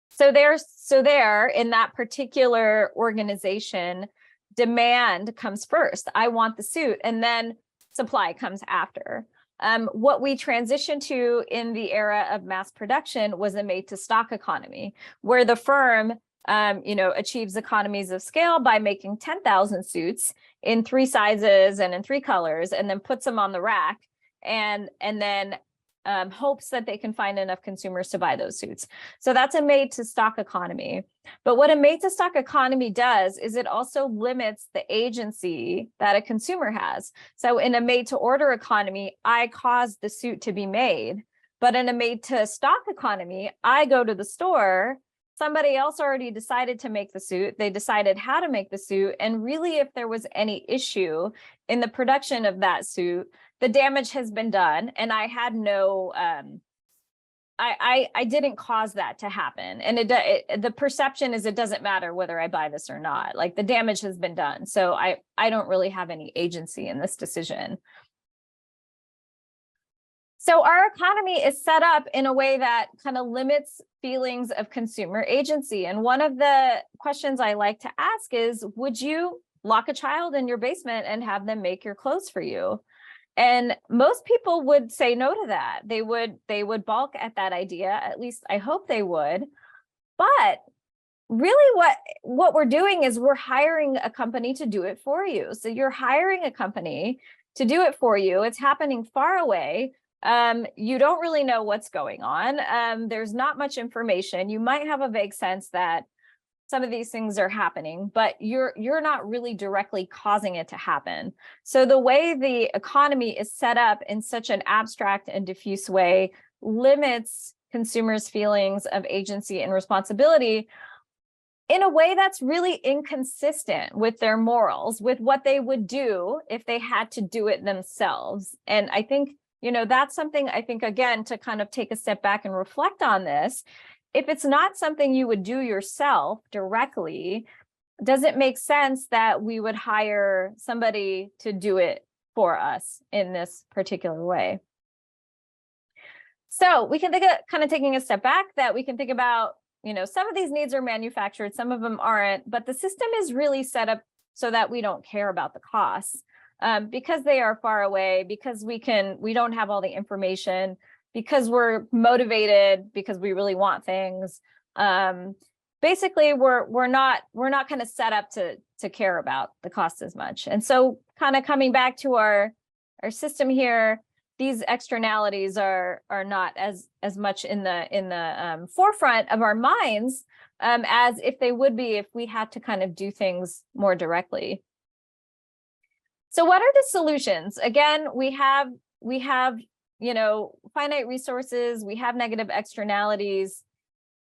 So there in that particular organization, demand comes first. I want the suit, and then supply comes after. What we transitioned to in the era of mass production was a made-to-stock economy, where the firm achieves economies of scale by making 10,000 suits in 3 sizes and in 3 colors, and then puts them on the rack, and then hopes that they can find enough consumers to buy those suits. So that's a made-to-stock economy. But what a made-to-stock economy does is it also limits the agency that a consumer has. So in a made-to-order economy, I cause the suit to be made. But in a made-to-stock economy, I go to the store, somebody else already decided to make the suit, they decided how to make the suit, and really if there was any issue in the production of that suit, the damage has been done, and I had no, I didn't cause that to happen. And the perception is it doesn't matter whether I buy this or not, like the damage has been done. So I don't really have any agency in this decision. So our economy is set up in a way that kind of limits feelings of consumer agency. And one of the questions I like to ask is, would you lock a child in your basement and have them make your clothes for you? And most people would say no to that. They would balk at that idea. At least I hope they would. But really what we're doing is we're hiring a company to do it for you. So you're hiring a company to do it for you. It's happening far away. You don't really know what's going on. There's not much information. You might have a vague sense that some of these things are happening, but you're not really directly causing it to happen. So the way the economy is set up in such an abstract and diffuse way limits consumers' feelings of agency and responsibility in a way that's really inconsistent with their morals, with what they would do if they had to do it themselves. And I think, that's something I think, again, to kind of take a step back and reflect on this. If it's not something you would do yourself directly, does it make sense that we would hire somebody to do it for us in this particular way? So we can think of kind of taking a step back, that we can think about, some of these needs are manufactured, some of them aren't, but the system is really set up so that we don't care about the costs, because they are far away, because we don't have all the information, because we're motivated, because we really want things. Basically, we're not kind of set up to care about the cost as much. And so kind of coming back to our system here, these externalities are not as much in the forefront of our minds as if they would be if we had to kind of do things more directly. So what are the solutions? Again, we have finite resources, we have negative externalities,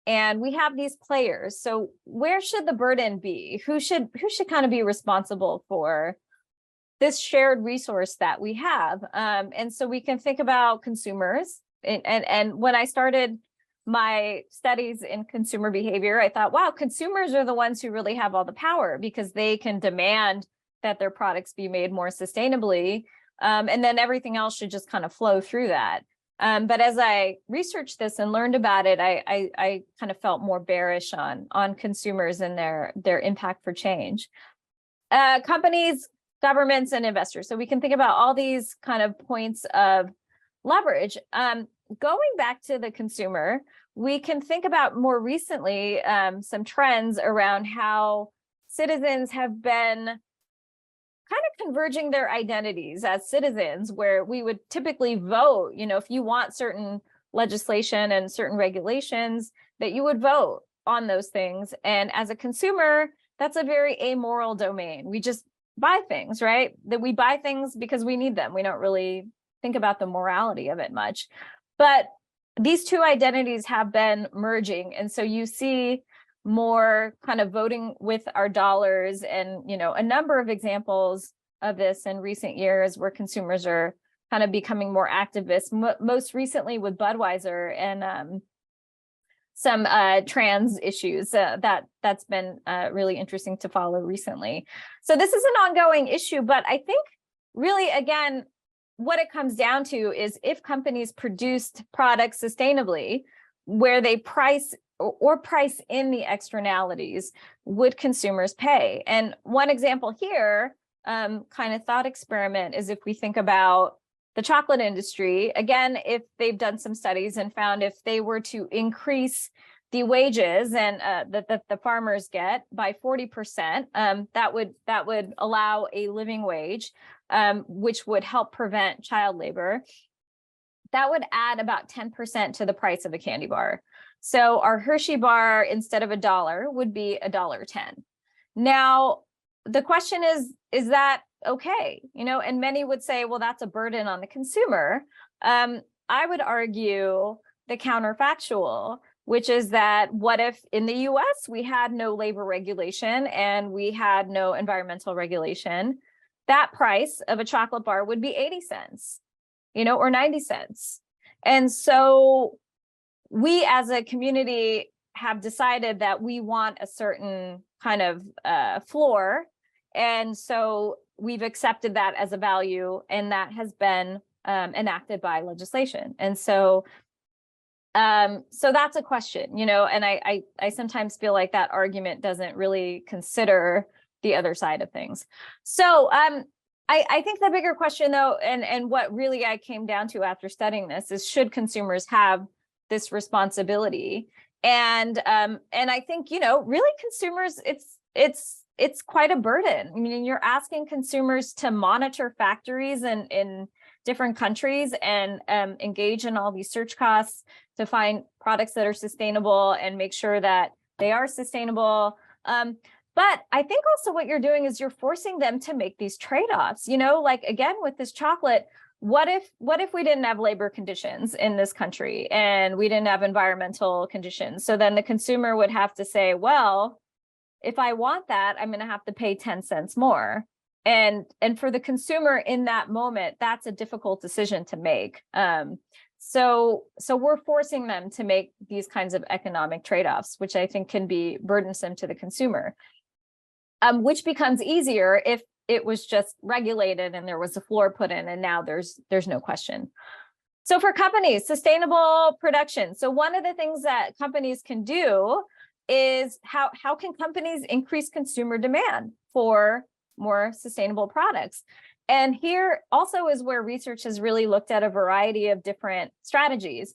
and we have these players. So where should the burden be? Who should kind of be responsible for this shared resource that we have? And so we can think about consumers. And when I started my studies in consumer behavior, I thought, wow, consumers are the ones who really have all the power, because they can demand that their products be made more sustainably. And then everything else should just kind of flow through that. But as I researched this and learned about it, I kind of felt more bearish on consumers and their impact for change. Companies, governments, and investors. So we can think about all these kind of points of leverage. Going back to the consumer, we can think about more recently some trends around how citizens have been kind of converging their identities as citizens, where we would typically vote, if you want certain legislation and certain regulations, that you would vote on those things. And as a consumer, that's a very amoral domain. We just buy things, right? That we buy things because we need them. We don't really think about the morality of it much. But these two identities have been merging. And so you see more kind of voting with our dollars, and a number of examples of this in recent years where consumers are kind of becoming more activists, most recently with Budweiser and some trans issues that's been really interesting to follow recently. So this is an ongoing issue, but I think really, again, what it comes down to is if companies produced products sustainably, where they price in the externalities, would consumers pay? And one example here, kind of thought experiment, is if we think about the chocolate industry. Again, if they've done some studies and found if they were to increase the wages and that the farmers get by 40%, that would allow a living wage, which would help prevent child labor. That would add about 10% to the price of a candy bar. So our Hershey bar, instead of $1, would be $1.10. Now, the question is that okay? And many would say, well, that's a burden on the consumer. I would argue the counterfactual, which is that what if in the US we had no labor regulation and we had no environmental regulation? That price of a chocolate bar would be 80 cents, or 90 cents. And so we as a community have decided that we want a certain kind of floor. And so we've accepted that as a value, and that has been enacted by legislation. And so that's a question, and I sometimes feel like that argument doesn't really consider the other side of things. So I think the bigger question, though, and what really I came down to after studying this, is should consumers have this responsibility? And I think, really consumers, it's quite a burden. I mean, you're asking consumers to monitor factories in different countries and engage in all these search costs to find products that are sustainable and make sure that they are sustainable. But I think also what you're doing is you're forcing them to make these trade-offs, like, again, with this chocolate, what if we didn't have labor conditions in this country and we didn't have environmental conditions? So then the consumer would have to say, well, if I want that, I'm going to have to pay 10 cents more. And for the consumer in that moment, that's a difficult decision to make. So we're forcing them to make these kinds of economic trade-offs, which I think can be burdensome to the consumer, which becomes easier if it was just regulated and there was a floor put in, and now there's no question. So for companies, sustainable production. So one of the things that companies can do is how can companies increase consumer demand for more sustainable products? And here also is where research has really looked at a variety of different strategies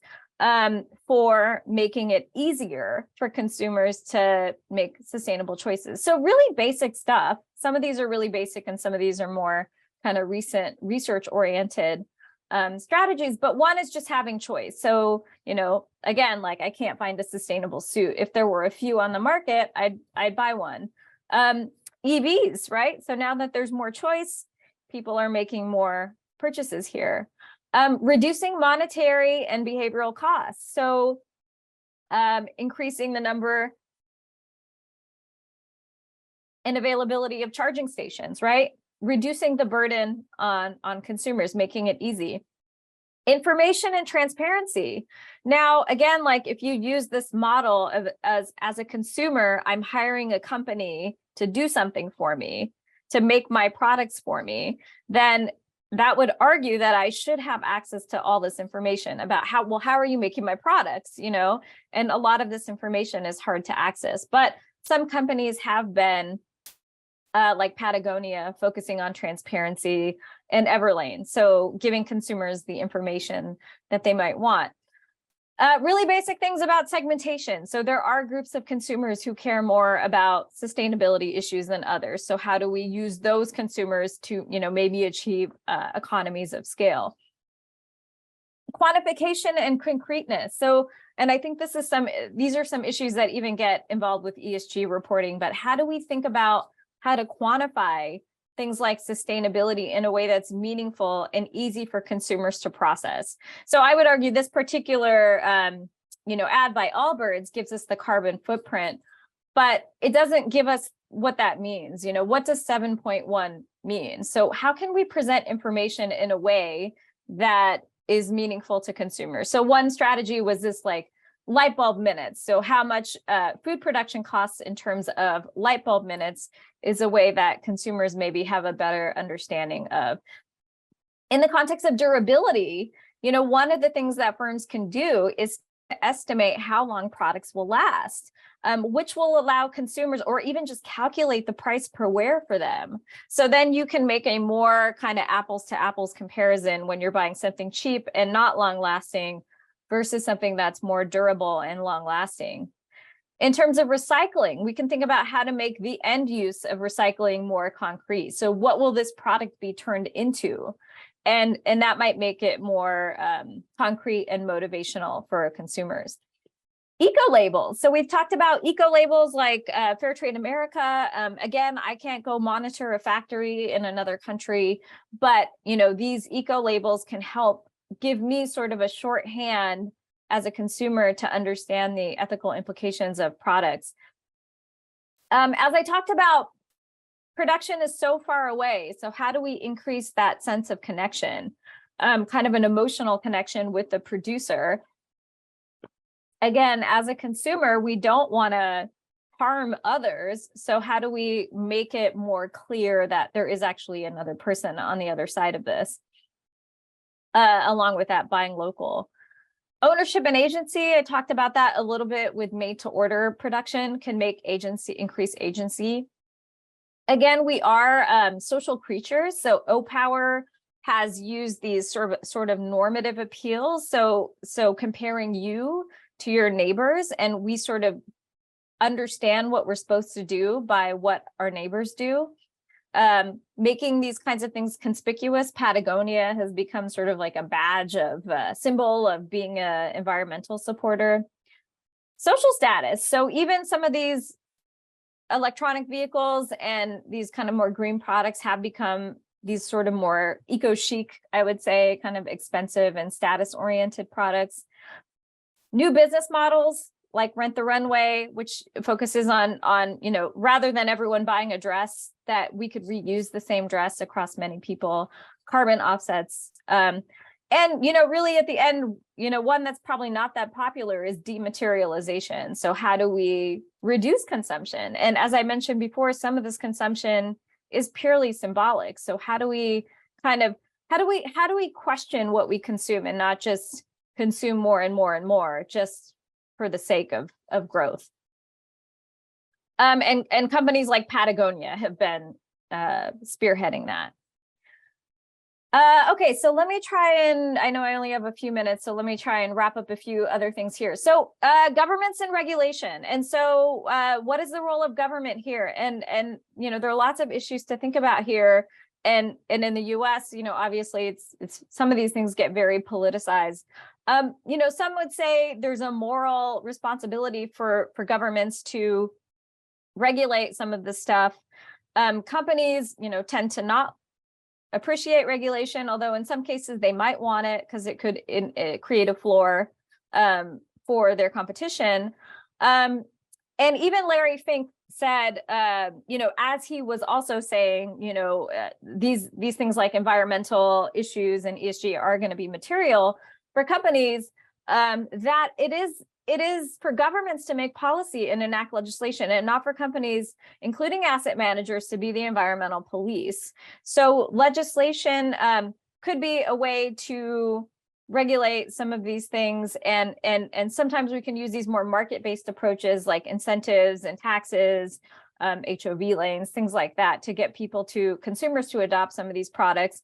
for making it easier for consumers to make sustainable choices. So really basic stuff. Some of these are really basic and some of these are more kind of recent research oriented strategies, but one is just having choice. So, you know, again, like I can't find a sustainable suit. If there were a few on the market, I'd buy one. EVs, right? So now that there's more choice, people are making more purchases here. Reducing monetary and behavioral costs. So increasing the number and availability of charging stations, right? Reducing the burden on consumers, making it easy. Information and transparency. Now, again, like if you use this model of as a consumer, I'm hiring a company to do something for me, to make my products for me, then that would argue that I should have access to all this information about how are you making my products, you know? And a lot of this information is hard to access, but some companies have been like Patagonia, focusing on transparency, and Everlane, so giving consumers the information that they might want. Really basic things about segmentation. So there are groups of consumers who care more about sustainability issues than others. So how do we use those consumers to, you know, maybe achieve economies of scale? Quantification and concreteness. So, and I think these are some issues that even get involved with ESG reporting, but how do we think about how to quantify things like sustainability in a way that's meaningful and easy for consumers to process? So I would argue this particular, you know, ad by Allbirds gives us the carbon footprint, but it doesn't give us what that means. You know, what does 7.1 mean? So how can we present information in a way that is meaningful to consumers? So one strategy was this like light bulb minutes. So how much food production costs in terms of light bulb minutes is a way that consumers maybe have a better understanding of. In the context of durability, you know, one of the things that firms can do is to estimate how long products will last, which will allow consumers, or even just calculate the price per wear for them. So then you can make a more kind of apples to apples comparison when you're buying something cheap and not long lasting versus something that's more durable and long lasting. In terms of recycling, we can think about how to make the end use of recycling more concrete. So what will this product be turned into? And that might make it more concrete and motivational for consumers. Eco labels. So we've talked about eco labels like Fair Trade America. Again, I can't go monitor a factory in another country, but you know, these eco labels can help give me sort of a shorthand as a consumer to understand the ethical implications of products. As I talked about, production is so far away. So how do we increase that sense of connection, kind of an emotional connection with the producer? Again, as a consumer, we don't want to harm others. So how do we make it more clear that there is actually another person on the other side of this? Along with that, buying local. Ownership and agency, I talked about that a little bit with made to order production can make increase agency. Again, we are social creatures. So O-Power has used these sort of normative appeals. So comparing you to your neighbors, and we sort of understand what we're supposed to do by what our neighbors do. Making these kinds of things conspicuous. Patagonia has become sort of like a badge of symbol of being an environmental supporter. Social status. So even some of these electronic vehicles and these kind of more green products have become these sort of more eco-chic, I would say, kind of expensive and status-oriented products. New business models like Rent the Runway, which focuses on, you know, rather than everyone buying a dress, that we could reuse the same dress across many people, carbon offsets. And, you know, really at the end, you know, one that's probably not that popular is dematerialization. So how do we reduce consumption? And as I mentioned before, some of this consumption is purely symbolic. So how do we kind of how do we question what we consume and not just consume more and more and more just for the sake of growth? And companies like Patagonia have been spearheading that. Okay, so let me try and, I know I only have a few minutes, so let me try and wrap up a few other things here. So governments and regulation. And so what is the role of government here? And you know, there are lots of issues to think about here. And in the US, you know, obviously it's some of these things get very politicized. You know, some would say there's a moral responsibility for governments to regulate some of this stuff. Companies, you know, tend to not appreciate regulation, although in some cases they might want it because it could create a floor for their competition. And even Larry Fink said, you know, as he was also saying, you know, these things like environmental issues and ESG are going to be material for companies, that it is for governments to make policy and enact legislation, and not for companies, including asset managers, to be the environmental police. So legislation could be a way to regulate some of these things, and sometimes we can use these more market-based approaches like incentives and taxes, HOV lanes, things like that, to get consumers to adopt some of these products.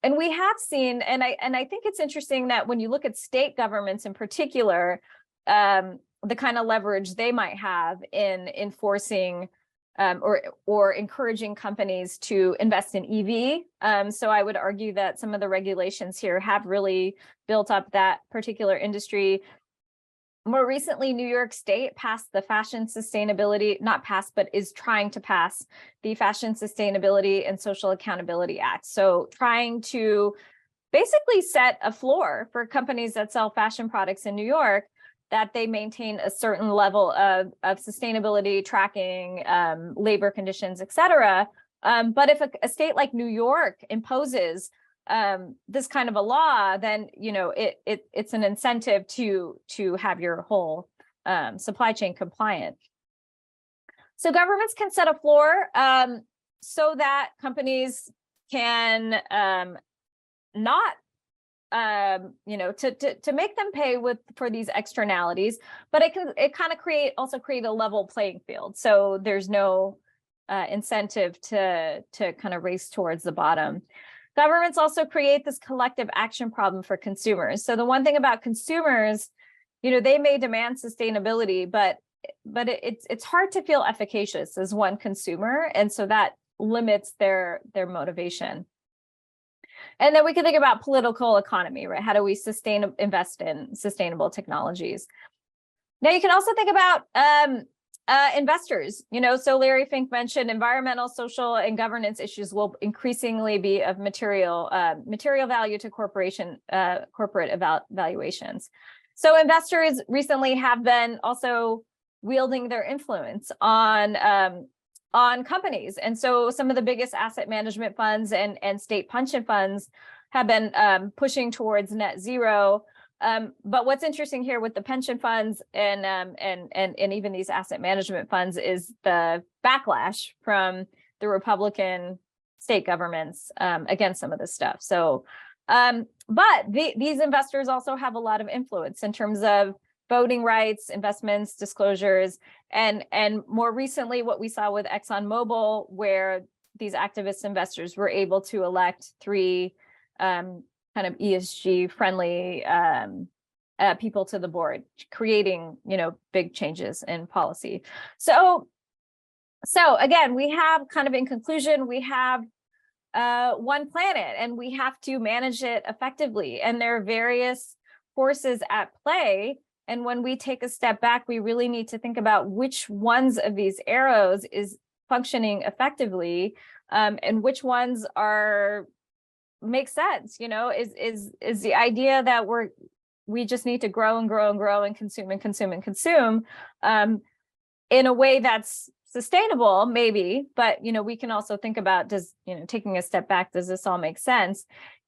And we have seen, and I think it's interesting that when you look at state governments in particular, the kind of leverage they might have in enforcing or encouraging companies to invest in EV. So I would argue that some of the regulations here have really built up that particular industry. More recently, New York State passed the Fashion Sustainability, not passed, but is trying to pass the Fashion Sustainability and Social Accountability Act. So trying to basically set a floor for companies that sell fashion products in New York, that they maintain a certain level of sustainability tracking, labor conditions, et cetera. But if a state like New York imposes this kind of a law, then you know it's an incentive to have your whole supply chain compliant. So governments can set a floor so that companies can not you know, to make them pay for these externalities, but it kind of create a level playing field. So there's no incentive to kind of race towards the bottom. Governments also create this collective action problem for consumers. So the one thing about consumers, you know, they may demand sustainability, but it's hard to feel efficacious as one consumer, and so that limits their motivation. And then we can think about political economy, right? How do we invest in sustainable technologies? Now you can also think about investors, you know, so Larry Fink mentioned environmental, social, and governance issues will increasingly be of material value to corporate valuations. So investors recently have been also wielding their influence on companies. And so some of the biggest asset management funds and state pension funds have been pushing towards net zero. But what's interesting here with the pension funds and even these asset management funds is the backlash from the Republican state governments against some of this stuff. So, but these investors also have a lot of influence in terms of voting rights, investments, disclosures, and more recently, what we saw with ExxonMobil, where these activist investors were able to elect 3 kind of ESG friendly people to the board, creating, you know, big changes in policy. So again, we have kind of in conclusion, we have one planet and we have to manage it effectively. And there are various forces at play. And when we take a step back, we really need to think about which ones of these arrows is functioning effectively, and which ones make sense. You know, is the idea that we just need to grow and grow and grow and consume in a way that's sustainable, maybe, but you know, we can also think about, taking a step back, does this all make sense?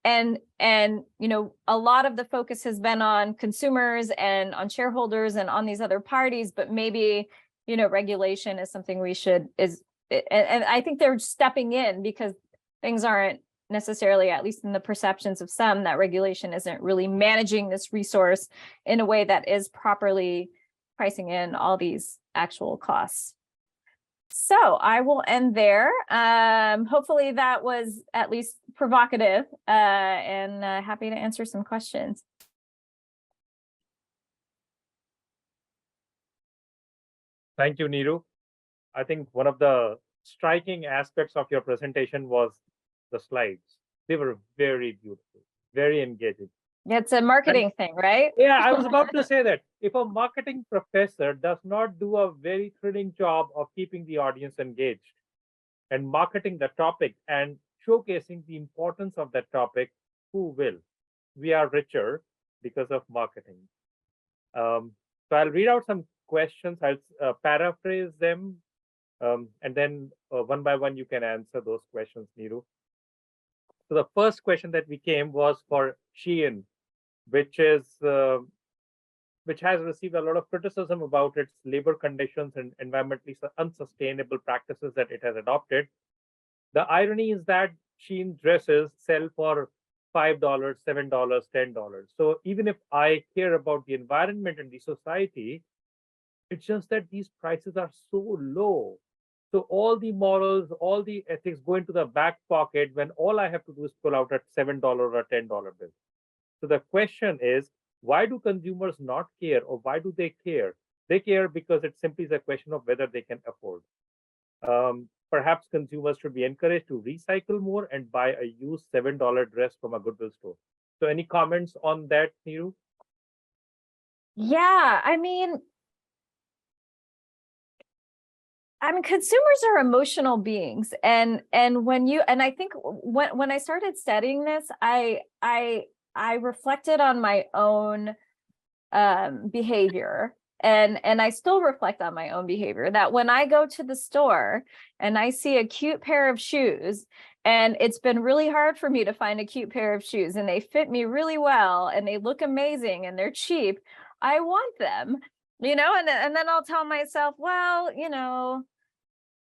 And you know, a lot of the focus has been on consumers and on shareholders and on these other parties, but maybe, you know, regulation is something and I think they're stepping in because things aren't necessarily, at least in the perceptions of some, that regulation isn't really managing this resource in a way that is properly pricing in all these actual costs. So I will end there. Hopefully that was at least provocative, and happy to answer some questions. Thank you, Neeru. I think one of the striking aspects of your presentation was the slides. They were very beautiful, very engaging. It's a marketing thing, right? Yeah, I was about to say that if a marketing professor does not do a very thrilling job of keeping the audience engaged and marketing the topic and showcasing the importance of that topic, who will? We are richer because of marketing. So I'll read out some questions. I'll paraphrase them, and then one by one you can answer those questions, Neeru. So the first question that we came was for Shein, which has received a lot of criticism about its labor conditions and environmentally unsustainable practices that it has adopted. The irony is that Shein dresses sell for $5, $7, $10. So even if I care about the environment and the society, it's just that these prices are so low. So all the morals, all the ethics go into the back pocket when all I have to do is pull out a $7 or a $10 bill. So the question is, why do consumers not care, or why do they care? They care because it simply is a question of whether they can afford. Perhaps consumers should be encouraged to recycle more and buy a used $7 dress from a Goodwill store. So any comments on that, Neeru? Yeah, I mean, consumers are emotional beings, and I think when I started studying this, I reflected on my own behavior, and I still reflect on my own behavior, that when I go to the store and I see a cute pair of shoes, and it's been really hard for me to find a cute pair of shoes, and they fit me really well and they look amazing and they're cheap, I want them, and then I'll tell myself, well,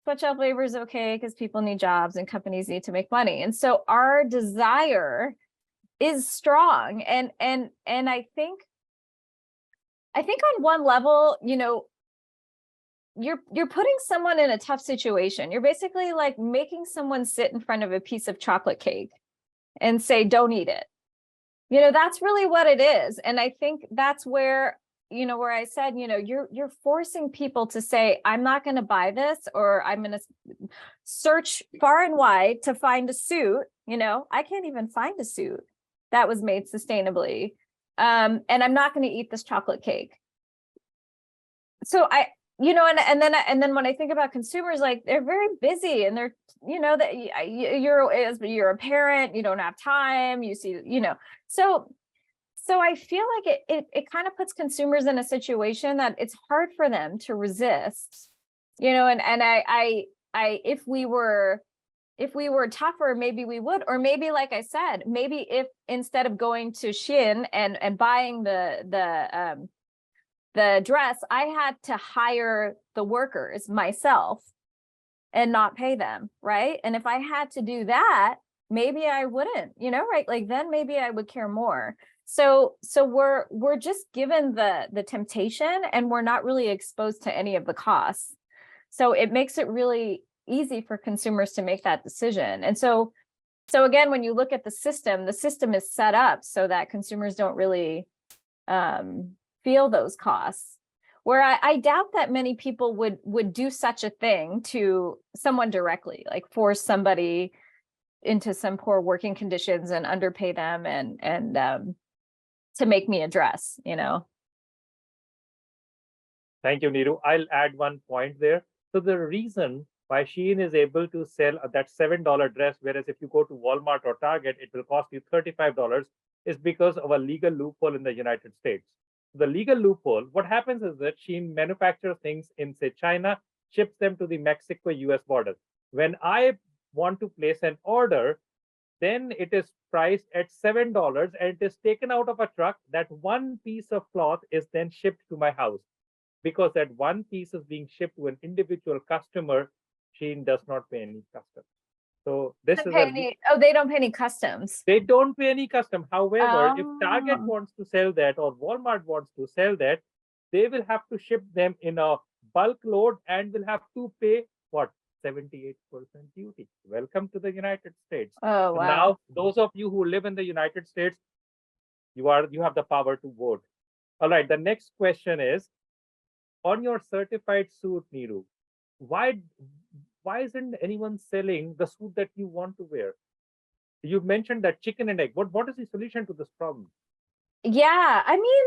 sweatshop labor is okay because people need jobs and companies need to make money. And so our desire is strong. And I think on one level, you're putting someone in a tough situation. You're basically like making someone sit in front of a piece of chocolate cake and say, don't eat it. That's really what it is. And I think that's where I said, you're forcing people to say, I'm not going to buy this, or I'm going to search far and wide to find a suit. I can't even find a suit that was made sustainably. And I'm not going to eat this chocolate cake. So and then when I think about consumers, like, they're very busy, and they're, that you're a parent, you don't have time, you see, So I feel like it kind of puts consumers in a situation that it's hard for them to resist, and I if we were tougher, maybe we would, or maybe, like I said, maybe if instead of going to Shein and buying the dress, I had to hire the workers myself and not pay them, right? And if I had to do that, maybe I wouldn't, right? Like, then maybe I would care more. So we're just given the temptation, and we're not really exposed to any of the costs. So it makes it really easy for consumers to make that decision. And so again, when you look at the system is set up so that consumers don't really feel those costs. Where I doubt that many people would do such a thing to someone directly, like force somebody into some poor working conditions and underpay them and to make me a dress, Thank you, Neeru. I'll add one point there. So the reason why Shein is able to sell that $7 dress, whereas if you go to Walmart or Target, it will cost you $35, is because of a legal loophole in the United States. The legal loophole, what happens is that Shein manufactures things in, say, China, ships them to the Mexico-US border. When I want to place an order, then it is priced at $7 and it is taken out of a truck. That one piece of cloth is then shipped to my house. Because that one piece is being shipped to an individual customer, Shein does not pay any customs. So this is They don't pay any customs. they don't pay any custom. However, if Target Oh. wants to sell that or Walmart wants to sell that, they will have to ship them in a bulk load and will have to pay what? 78% duty. Welcome to the United States. Oh, So wow. now, those of you who live in the United States, you have the power to vote. All right. The next question is, on your certified suit, Neeru, why isn't anyone selling the suit that you want to wear? You mentioned that chicken and egg. What is the solution to this problem? Yeah, I mean,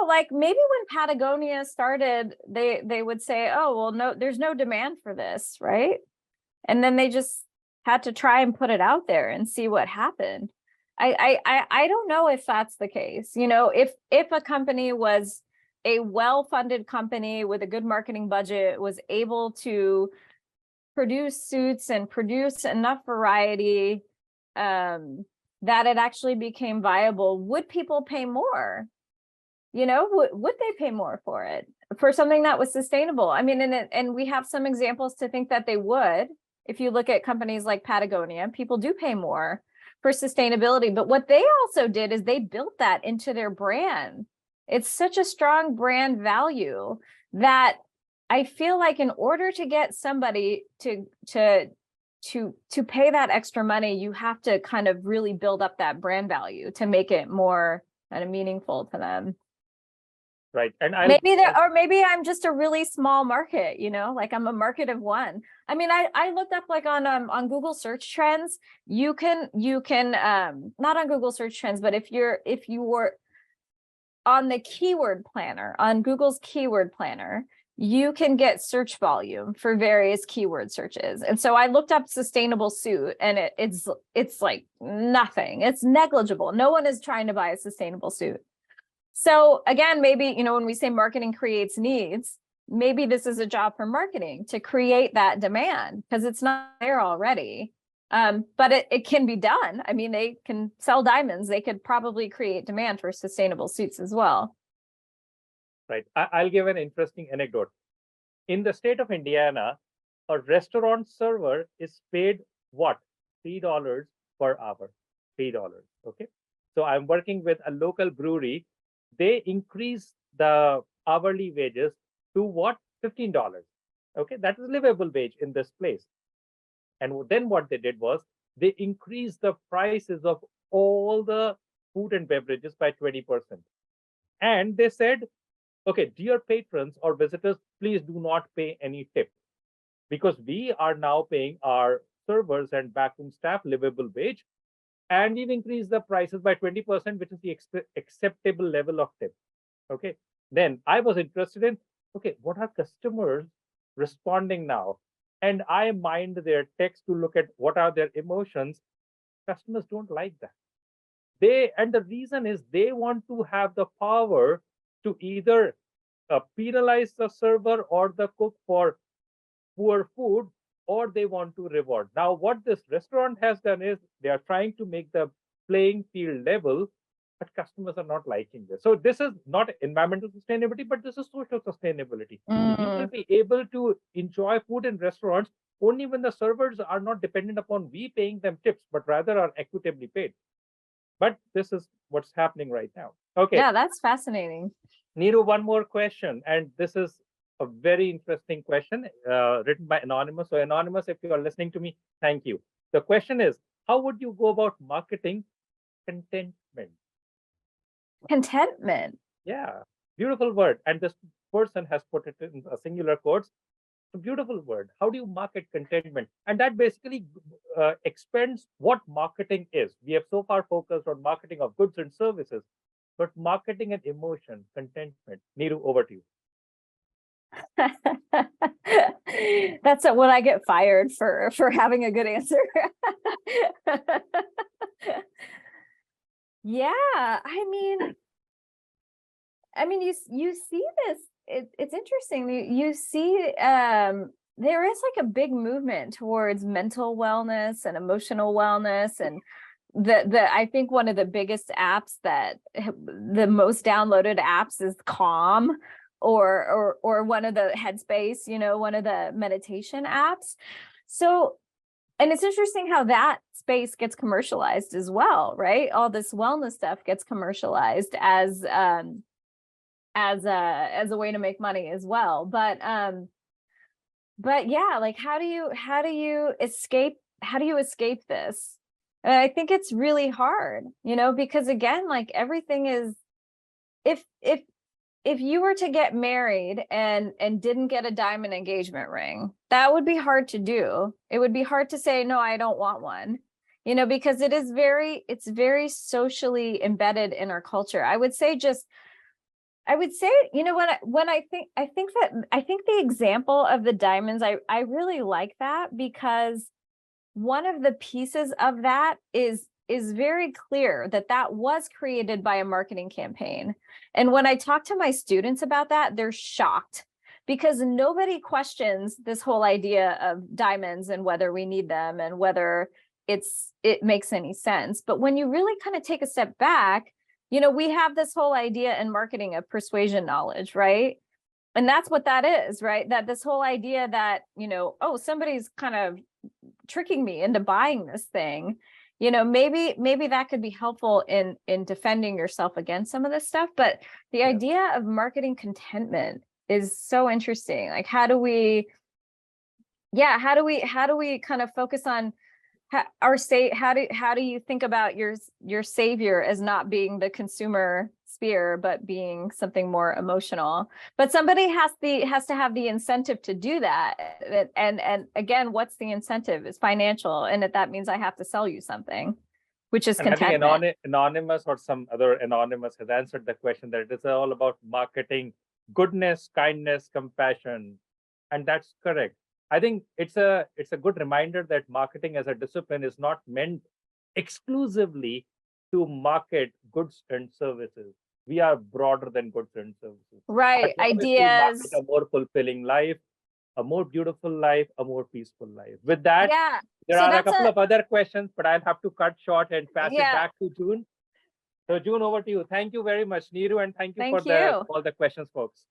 like maybe when Patagonia started, they would say, oh, well, no, there's no demand for this, right? And then they just had to try and put it out there and see what happened. I don't know if that's the case. If a company was a well-funded company with a good marketing budget, was able to produce suits and produce enough variety that it actually became viable, would people pay more? Would they pay more for it, for something that was sustainable? I mean, and we have some examples to think that they would. If you look at companies like Patagonia, people do pay more for sustainability. But what they also did is they built that into their brand. It's such a strong brand value that I feel like in order to get somebody to pay that extra money, you have to kind of really build up that brand value to make it more kind of meaningful to them. Right. And maybe I'm just a really small market, like I'm a market of one. I mean, I looked up like on Google search trends, you can not on Google search trends, but if you were on the keyword planner, on Google's keyword planner, you can get search volume for various keyword searches. And so I looked up sustainable suit and it's like nothing. It's negligible. No one is trying to buy a sustainable suit. So again, maybe, when we say marketing creates needs, maybe this is a job for marketing to create that demand because it's not there already. But it can be done. I mean, they can sell diamonds. They could probably create demand for sustainable suits as well. Right. I'll give an interesting anecdote. In the state of Indiana, a restaurant server is paid what? $3 per hour. $3. Okay. So I'm working with a local brewery. They increase the hourly wages to what? $15. Okay. That is livable wage in this place. And then what they did was they increased the prices of all the food and beverages by 20%. And they said, okay, dear patrons or visitors, please do not pay any tip because we are now paying our servers and backroom staff livable wage. And we've increased the prices by 20%, which is the acceptable level of tip. Okay. Then I was interested in, okay, what are customers responding now? And I mind their text to look at what are their emotions. Customers don't like that. And the reason is they want to have the power to either penalize the server or the cook for poor food, or they want to reward. Now, what this restaurant has done is they are trying to make the playing field level, but customers are not liking this. So this is not environmental sustainability, but this is social sustainability. You will be able to enjoy food in restaurants only when the servers are not dependent upon we paying them tips, but rather are equitably paid. But this is what's happening right now. Okay. Yeah, that's fascinating. Neeru, one more question, and this is a very interesting question written by Anonymous. So Anonymous, if you are listening to me, thank you. The question is, how would you go about marketing contentment? Contentment. Yeah, beautiful word. And this person has put it in a singular quotes. A beautiful word. How do you market contentment? And that basically expands what marketing is. We have so far focused on marketing of goods and services, but marketing and emotion, contentment. Neeru, over to you. That's when I get fired for having a good answer. Yeah, I mean, you see this. It's interesting. You see, there is like a big movement towards mental wellness and emotional wellness, and I think one of the biggest apps that the most downloaded apps is Calm, or one of the Headspace, one of the meditation apps. So And it's interesting how that space gets commercialized as well, right? All this wellness stuff gets commercialized as a way to make money as well. But yeah, like how do you escape this? And I think it's really hard, because again, like everything is, if you were to get married and didn't get a diamond engagement ring, that would be hard to do. It would be hard to say, no, I don't want one, because it's very socially embedded in our culture. I would say, when I think the example of the diamonds, I really like that, because one of the pieces of that is very clear that was created by a marketing campaign. And when I talk to my students about that, they're shocked, because nobody questions this whole idea of diamonds and whether we need them and whether it makes any sense. But when you really kind of take a step back, we have this whole idea in marketing of persuasion knowledge, right? And that's what that is, right? That this whole idea that, oh, somebody's kind of tricking me into buying this thing. Maybe that could be helpful in defending yourself against some of this stuff. But the idea of marketing contentment is so interesting. Like, how do we kind of focus on how do you think about your savior as not being the consumer sphere, but being something more emotional? But somebody has to have the incentive to do that. And again, what's the incentive? It's financial. And that means I have to sell you something, which is contentment. I think Anonymous or some other Anonymous has answered the question that it is all about marketing goodness, kindness, compassion. And that's correct. I think it's a good reminder that marketing as a discipline is not meant exclusively to market goods and services. We are broader than goods and services. Right. Ideas. A more fulfilling life, a more beautiful life, a more peaceful life. With that, there are a couple of other questions, but I'll have to cut short and pass it back to June. So June, over to you. Thank you very much, Neeru, and thank you for all the questions, folks.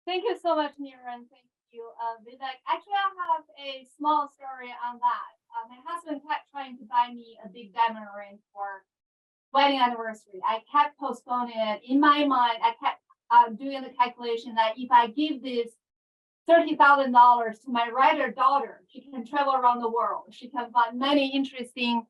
Thank you so much, Neeru, and thank you, Vivek. Actually, I have a small story on that. My husband kept trying to buy me a big diamond ring for wedding anniversary. I kept postponing it. In my mind, I kept doing the calculation that if I give this $30,000 to my writer daughter, she can travel around the world. She can find many interesting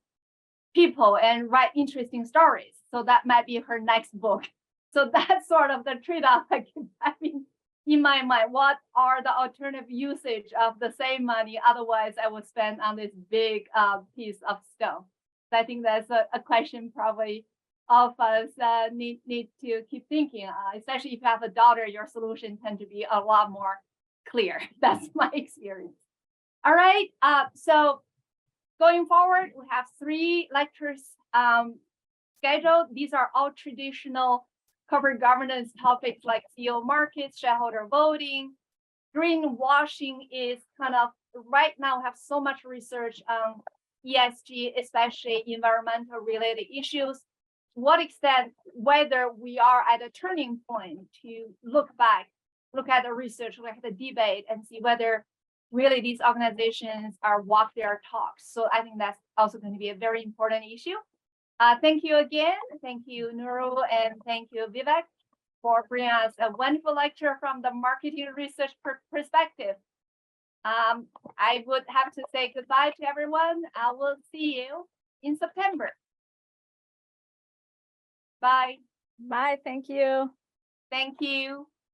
people and write interesting stories. So that might be her next book. So that's sort of the trade-off I keep having in my mind. What are the alternative usage of the same money? Otherwise, I would spend on this big piece of stone. So I think that's a question probably all of us need to keep thinking, especially if you have a daughter, your solution tend to be a lot more clear. That's my experience. All right, so going forward, we have 3 lectures scheduled. These are all traditional corporate governance topics like CEO markets, shareholder voting. Greenwashing is kind of, right now, have so much research on ESG, especially environmental related issues. To what extent, whether we are at a turning point to look back, look at the research, look at the debate, and see whether really these organizations are walk their talks. So I think that's also going to be a very important issue. Thank you again. Thank you, Neeru, and thank you, Vivek, for bringing us a wonderful lecture from the marketing research perspective. I would have to say goodbye to everyone. I will see you in September. Bye. Bye. Thank you. Thank you.